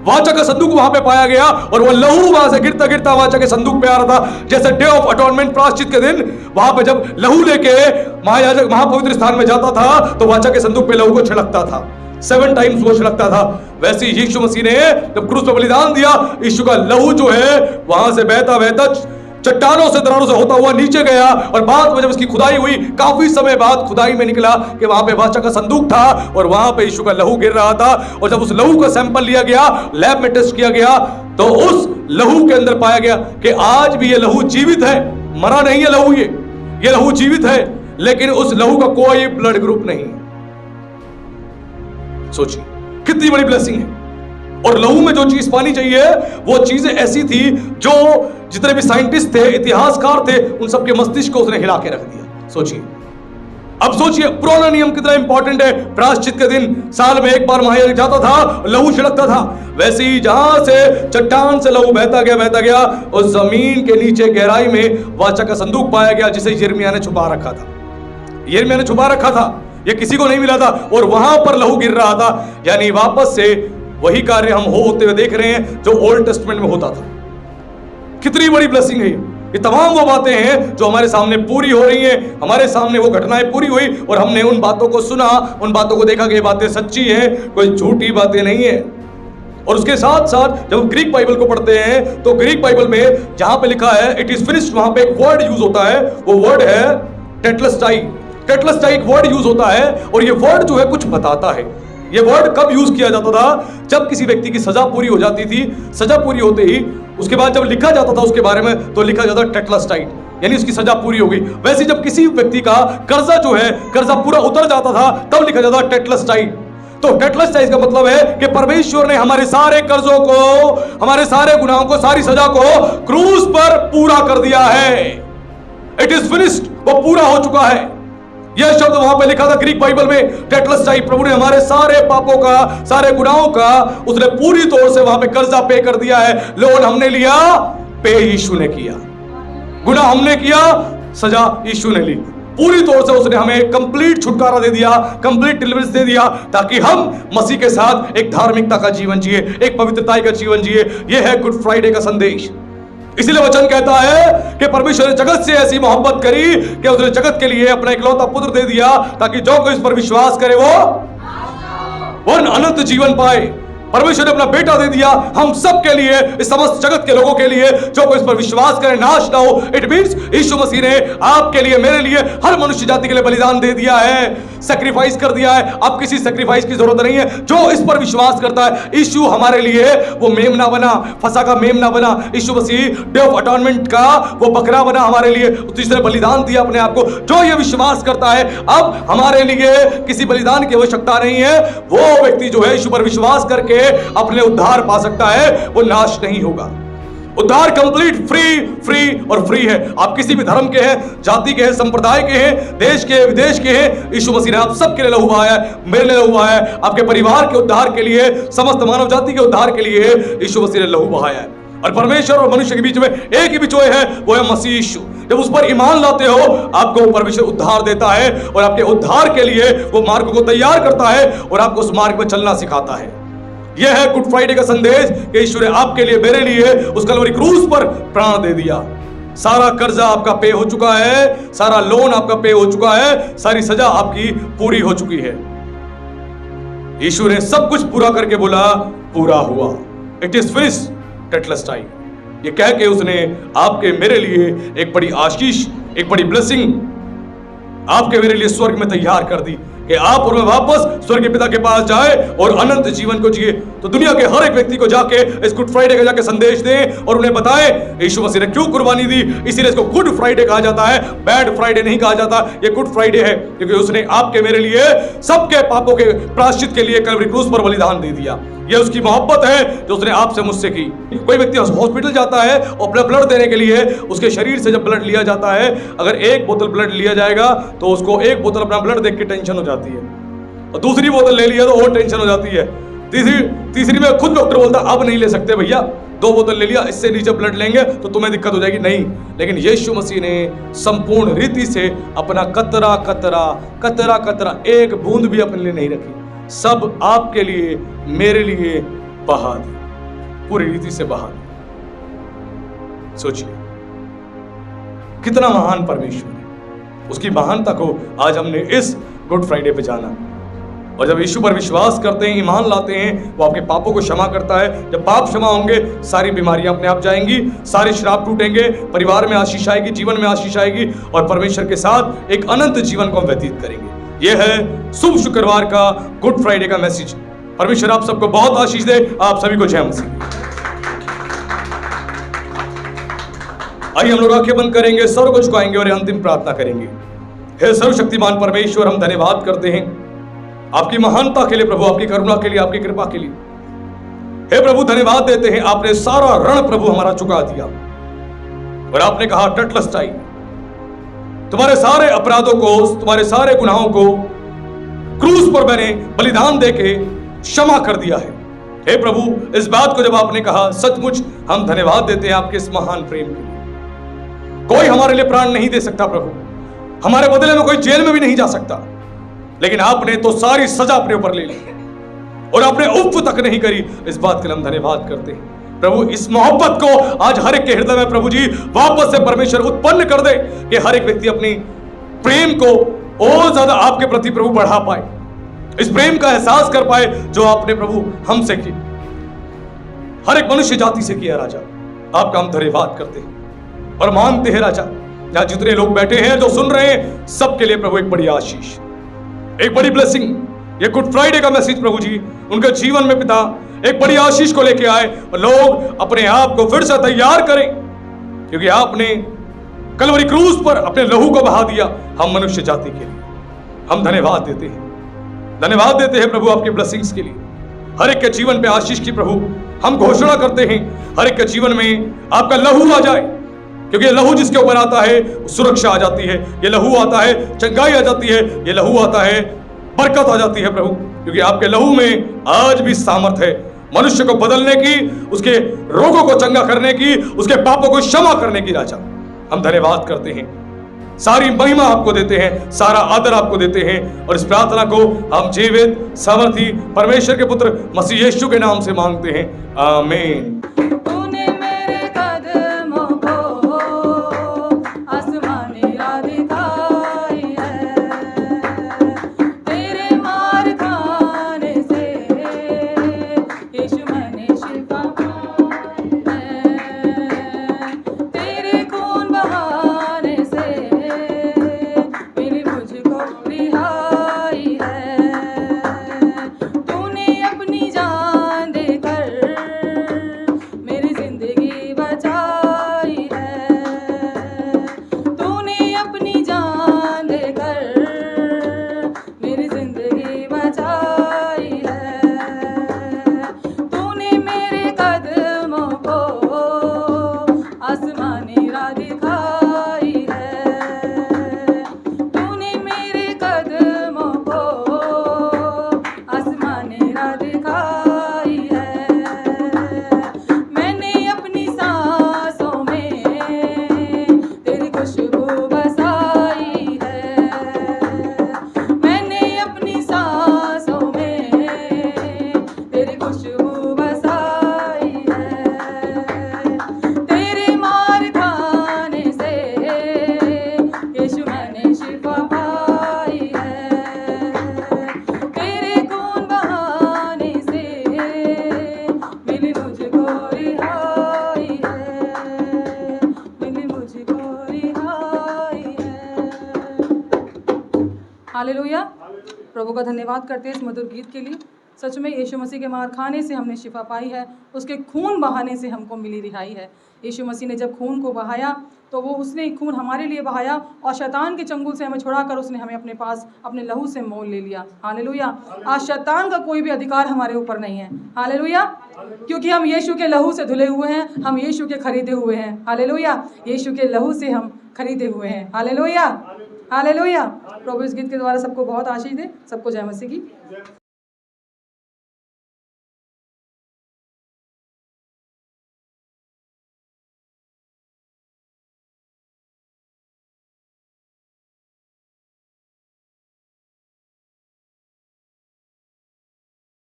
वाचा का संदूक वहां पे पाया गया और वो लहू वहां से गिरता गिरता वाचा के संदूक पे आ रहा था। जैसे डे ऑफ अटॉनमेंट, प्रायश्चित के दिन, वहां पे जब लहू लेके महायाजक महापवित्र स्थान में जाता था तो वाचा के संदूक पे लहू को छिड़कता था, 7 टाइम्स वो छिड़कता था। वैसे ही यीशु मसीह ने जब क्रूस पर बलिदान दिया, यीशु का लहू जो है वहां से बहता बहता चट्टानों से, दरारों से होता हुआ नीचे गया। और बाद में जब इसकी खुदाई हुई, काफी समय बाद खुदाई में निकला कि वहां पे वाचा का संदूक था और वहां पे यीशु का लहू गिर रहा था। और जब उस लहू का सैंपल लिया गया, लैब में टेस्ट किया गया, तो उस लहू के अंदर पाया गया कि आज भी ये लहू जीवित है, मरा नहीं है लहू, ये लहू जीवित है, लेकिन उस लहू का कोई ब्लड ग्रुप नहीं। सोचिए कितनी बड़ी ब्लेसिंग है। और लहू में जो चीज पानी चाहिए वो चीजें ऐसी थी जो जितने भी साइंटिस्ट थे, इतिहासकार थे, उन सबके मस्तिष्क को उसने हिला के रख दिया। सोचिए, अब सोचिए पुराना नियम कितना इंपॉर्टेंट है। प्रायश्चित के दिन साल में एक बार महायाजक जाता था, लहू छिड़कता था। वैसे ही जहां से चट्टान से लहू बहता गया उस जमीन के नीचे गहराई में वाचा का संदूक पाया गया, जिसे यिर्मयाह ने छुपा रखा था। यिर्मयाह ने छुपा रखा था, ये किसी को नहीं मिला था, और वहां पर लहू गिर रहा था। यानी वापस से वही कार्य हम होते हुए देख रहे हैं जो ओल्ड टेस्टमेंट में होता था। कितनी बड़ी ब्लेसिंग है। ये तमाम वो बातें हैं जो हमारे सामने पूरी हो रही हैं, हमारे सामने वो घटनाएं पूरी हुई और हमने उन बातों को सुना, उन बातों को देखा कि ये बातें सच्ची हैं, कोई झूठी बातें नहीं है। और उसके साथ साथ जब ग्रीक बाइबल को पढ़ते हैं तो ग्रीक बाइबल में जहां पे लिखा है इट इज फिनिश्ड, वहां पे एक वर्ड यूज होता है, वो वर्ड है टेटलस्टाई। टेटलस्टाई एक वर्ड यूज होता है और ये वर्ड जो है कुछ बताता है। ये वर्ड कब यूज किया जाता था? जब किसी व्यक्ति की सजा पूरी हो जाती थी, सजा पूरी होते ही उसके बाद जब लिखा जाता था उसके बारे में तो लिखा जाता टेटलस्टाइट, यानी उसकी सजा पूरी हो गई। वैसे जब किसी व्यक्ति का कर्जा जो है, कर्जा पूरा उतर जाता था तब लिखा जाता टेटलस्टाइट। तो टेटलस्टाइट का मतलब है कि परमेश्वर ने हमारे सारे कर्जों को, हमारे सारे गुनाहों को, सारी सजा को क्रूस पर पूरा कर दिया है। इट इज फिनिश्ड, वो पूरा हो चुका है। यह शब्द वहां पे लिखा था ग्रीक बाइबल में, टेटलस्टाई। प्रभु ने हमारे सारे पापों का, सारे गुनाहों का उसने पूरी तौर से वहां पे कर्जा पे कर दिया है। लोन हमने लिया, पे यीशु ने किया। गुनाह हमने किया, सजा यीशु ने ली। पूरी तौर से उसने हमें कंप्लीट छुटकारा दे दिया, कंप्लीट डिलीवरेंस दे दिया, ताकि हम मसीह के साथ एक धार्मिकता का जीवन जिए, एक पवित्रता का जीवन जिए। यह है गुड फ्राइडे का संदेश। इसीलिए वचन कहता है कि परमेश्वर ने जगत से ऐसी मोहब्बत करी कि उसने जगत के लिए अपना इकलौता पुत्र दे दिया, ताकि जो कोई इस पर विश्वास करे वो अनंत जीवन पाए। परमेश्वर ने अपना बेटा दे दिया हम सब के लिए, इस समस्त जगत के लोगों के लिए, जो कोई इस पर विश्वास करे नाश ना हो। इट मींस यीशु मसीह ने आपके लिए, मेरे लिए, हर मनुष्य जाति के लिए बलिदान दे दिया है, सैक्रिफाइस कर दिया है। अब किसी सैक्रिफाइस की जरूरत नहीं है। जो इस पर विश्वास करता है, यीशु हमारे लिए वो मेमना बना, फसा का मेमना बना। यीशु मसीह डे ऑफ अटॉर्नमेंट का वो बकरा बना हमारे लिए, उसने बलिदान दिया अपने आप को। जो ये विश्वास करता है, अब हमारे लिए किसी बलिदान की आवश्यकता नहीं है। वो व्यक्ति जो है यीशु पर विश्वास करके अपने उद्धार पा सकता है, वो नाश नहीं होगा। उद्धार कंप्लीट फ्री और फ्री है। आप किसी भी धर्म के हैं, जाति के हैं, संप्रदाय के हैं, देश के विदेश के हैं, यीशु मसीह ने आप सबके लिए लहू बहाया है, मेरे लिए लहू बहाया है, आपके परिवार के उद्धार के लिए, समस्त मानव जाति के उद्धार के लिए यीशु मसीह ने लहू बहाया है। और परमेश्वर और मनुष्य के बीच में एक ही बिचौलिया है, वो है मसीह यीशु। जब उस पर ईमान लाते हो, आपको परमेश्वर उद्धार देता है और आपके उद्धार के लिए वो मार्ग को तैयार करता है और आपको उस मार्ग पर चलना सिखाता है। यह है गुड फ्राइडे का संदेश कि ईश्वर ने आपके लिए, मेरे लिए उस कलवरी क्रूस पर प्राण दे दिया। सारा कर्जा आपका पे हो चुका है, सारा लोन आपका पे हो चुका है, सारी सजा आपकी पूरी हो चुकी है। ईश्वर ने सब कुछ पूरा करके बोला, पूरा हुआ, इट इज फिनिश्ड टेटलस्टाई। ये कह के उसने आपके मेरे लिए एक बड़ी आशीष, एक बड़ी ब्लेसिंग आपके मेरे लिए स्वर्ग में तैयार कर दी कि आप और मैं वापस स्वर्ग के पिता के पास जाए और अनंत जीवन को जिए। तो दुनिया के हर एक व्यक्ति को जाके इस गुड फ्राइडे का जाके संदेश दें और उन्हें बताएं यीशु मसीह ने क्यों कुर्बानी दी। इसीलिए इसको गुड फ्राइडे कहा जाता है, बैड फ्राइडे नहीं कहा जाता। ये गुड फ्राइडे है क्योंकि उसने आपके मेरे लिए सबके पापों के प्रायश्चित के लिए कलवरी क्रूस पर बलिदान दे दिया। ये उसकी मोहब्बत है जो उसने आपसे मुझसे की। कोई व्यक्ति हॉस्पिटल जाता है और अपना ब्लड देने के लिए, उसके शरीर से जब ब्लड लिया जाता है, अगर एक बोतल ब्लड लिया जाएगा तो उसको एक बोतल अपना ब्लड देख के टेंशन हो जाती है, और दूसरी बोतल ले लिया तो और टेंशन हो जाती है। तीसरी में खुद डॉक्टर बोलता अब नहीं ले सकते भैया, 2 बोतल ले लिया, इससे नीचे ब्लड लेंगे तो तुम्हें दिक्कत हो जाएगी। नहीं, लेकिन यीशु मसीह ने संपूर्ण रीति से अपना कतरा कतरा कतरा एक बूंद भी अपने लिए नहीं रखी, सब आपके लिए, मेरे लिए बहा दी, पूरी रीति से बहा दी। सोचिए कितना महान परमेश्वर है। उसकी महानता को आज हमने इस गुड फ्राइडे पे जाना। और जब यीशु पर विश्वास करते हैं, ईमान लाते हैं, वो आपके पापों को क्षमा करता है। जब पाप क्षमा होंगे, सारी बीमारियां अपने आप जाएंगी, सारे श्राप टूटेंगे, परिवार में आशीष आएगी, जीवन में आशीष आएगी, और परमेश्वर के साथ एक अनंत जीवन को हम व्यतीत करेंगे। यह है शुभ शुक्रवार का गुड फ्राइडे का मैसेज। परमेश्वर आप सबको बहुत आशीष दे। आप सभी को जय मसीह। आइए हम लोग आंखें बंद करेंगे, सर को झुकाएंगे और अंतिम प्रार्थना करेंगे। हे सर्वशक्तिमान परमेश्वर, हम धन्यवाद करते हैं आपकी महानता के लिए प्रभु, आपकी करुणा के लिए, आपकी कृपा के लिए। हे प्रभु धन्यवाद देते हैं, आपने सारा ऋण प्रभु हमारा चुका दिया और आपने कहा टेटलस्टाई, तुम्हारे सारे अपराधों को, तुम्हारे सारे गुनाहों को क्रूस पर मैंने बलिदान देके क्षमा कर दिया है। हे प्रभु, इस बात को जब आपने कहा, सचमुच हम धन्यवाद देते हैं आपके इस महान प्रेम के लिए। कोई हमारे लिए प्राण नहीं दे सकता प्रभु, हमारे बदले में कोई जेल में भी नहीं जा सकता, लेकिन आपने तो सारी सजा अपने ऊपर ले ली और आपने उफ तक नहीं करी। इस बात के लिए हम धन्यवाद करते हैं प्रभु। इस मोहब्बत को आज हर एक के हृदय में प्रभु जी वापस से परमेश्वर उत्पन्न कर दे कि हर एक व्यक्ति अपनी प्रेम को और ज्यादा आपके प्रति प्रभु बढ़ा पाए, इस प्रेम का एहसास कर पाए जो आपने प्रभु हमसे की, हर एक मनुष्य जाति से किया। राजा आपका हम धन्यवाद करते हैं और मानते हैं राजा, जहां जितने लोग बैठे हैं, जो सुन रहे हैं, सबके लिए प्रभु एक बड़ी आशीष, एक बड़ी ब्लेसिंग, ये गुड फ्राइडे का मैसेज प्रभु जी उनके जीवन में पिता एक बड़ी आशीष को लेके आए और लोग अपने आप को फिर से तैयार करें, क्योंकि आपने कलवरी क्रूस पर अपने लहू को बहा दिया हम मनुष्य जाति के लिए। हम धन्यवाद देते हैं, धन्यवाद देते हैं प्रभु आपके ब्लेसिंग्स के लिए। हर एक के जीवन पे आशीष की प्रभु हम घोषणा करते हैं, हर एक के जीवन में आपका लहू आ जाए, क्योंकि ये लहू जिसके ऊपर आता है सुरक्षा आ जाती है, ये लहू आता है चंगाई आ जाती है, ये लहू आता है बरकत आ जाती है प्रभु। क्योंकि आपके लहू में आज भी सामर्थ है मनुष्य को बदलने की, उसके रोगों को चंगा करने की, उसके पापों को क्षमा करने की। राजा हम धन्यवाद करते हैं, सारी महिमा आपको देते हैं, सारा आदर आपको देते हैं, और इस प्रार्थना को हम जीवित सामर्थी परमेश्वर के पुत्र मसीह यीशु के नाम से मांगते हैं, आमीन। हालेलुया। प्रभु का धन्यवाद करते हैं इस मधुर गीत के लिए। सच में यीशु मसीह के मार खाने से हमने शिफा पाई है, उसके खून बहाने से हमको मिली रिहाई है। यीशु मसीह ने जब खून को बहाया तो वो उसने खून हमारे लिए बहाया और शैतान के चंगुल से हमें छुड़ाकर उसने हमें अपने पास अपने लहू से मोल ले लिया। हालेलुया। आज शैतान का कोई भी अधिकार हमारे ऊपर नहीं है। हालेलुया। क्योंकि हम यीशु के लहू से धुले हुए हैं, हम यीशु के खरीदे हुए हैं। हालेलुया। यीशु के लहू से हम खरीदे हुए हैं। हालेलुया। हालेलुया। प्रभु इस गीत के द्वारा सबको बहुत आशीष दे। सबको जय मसीह की।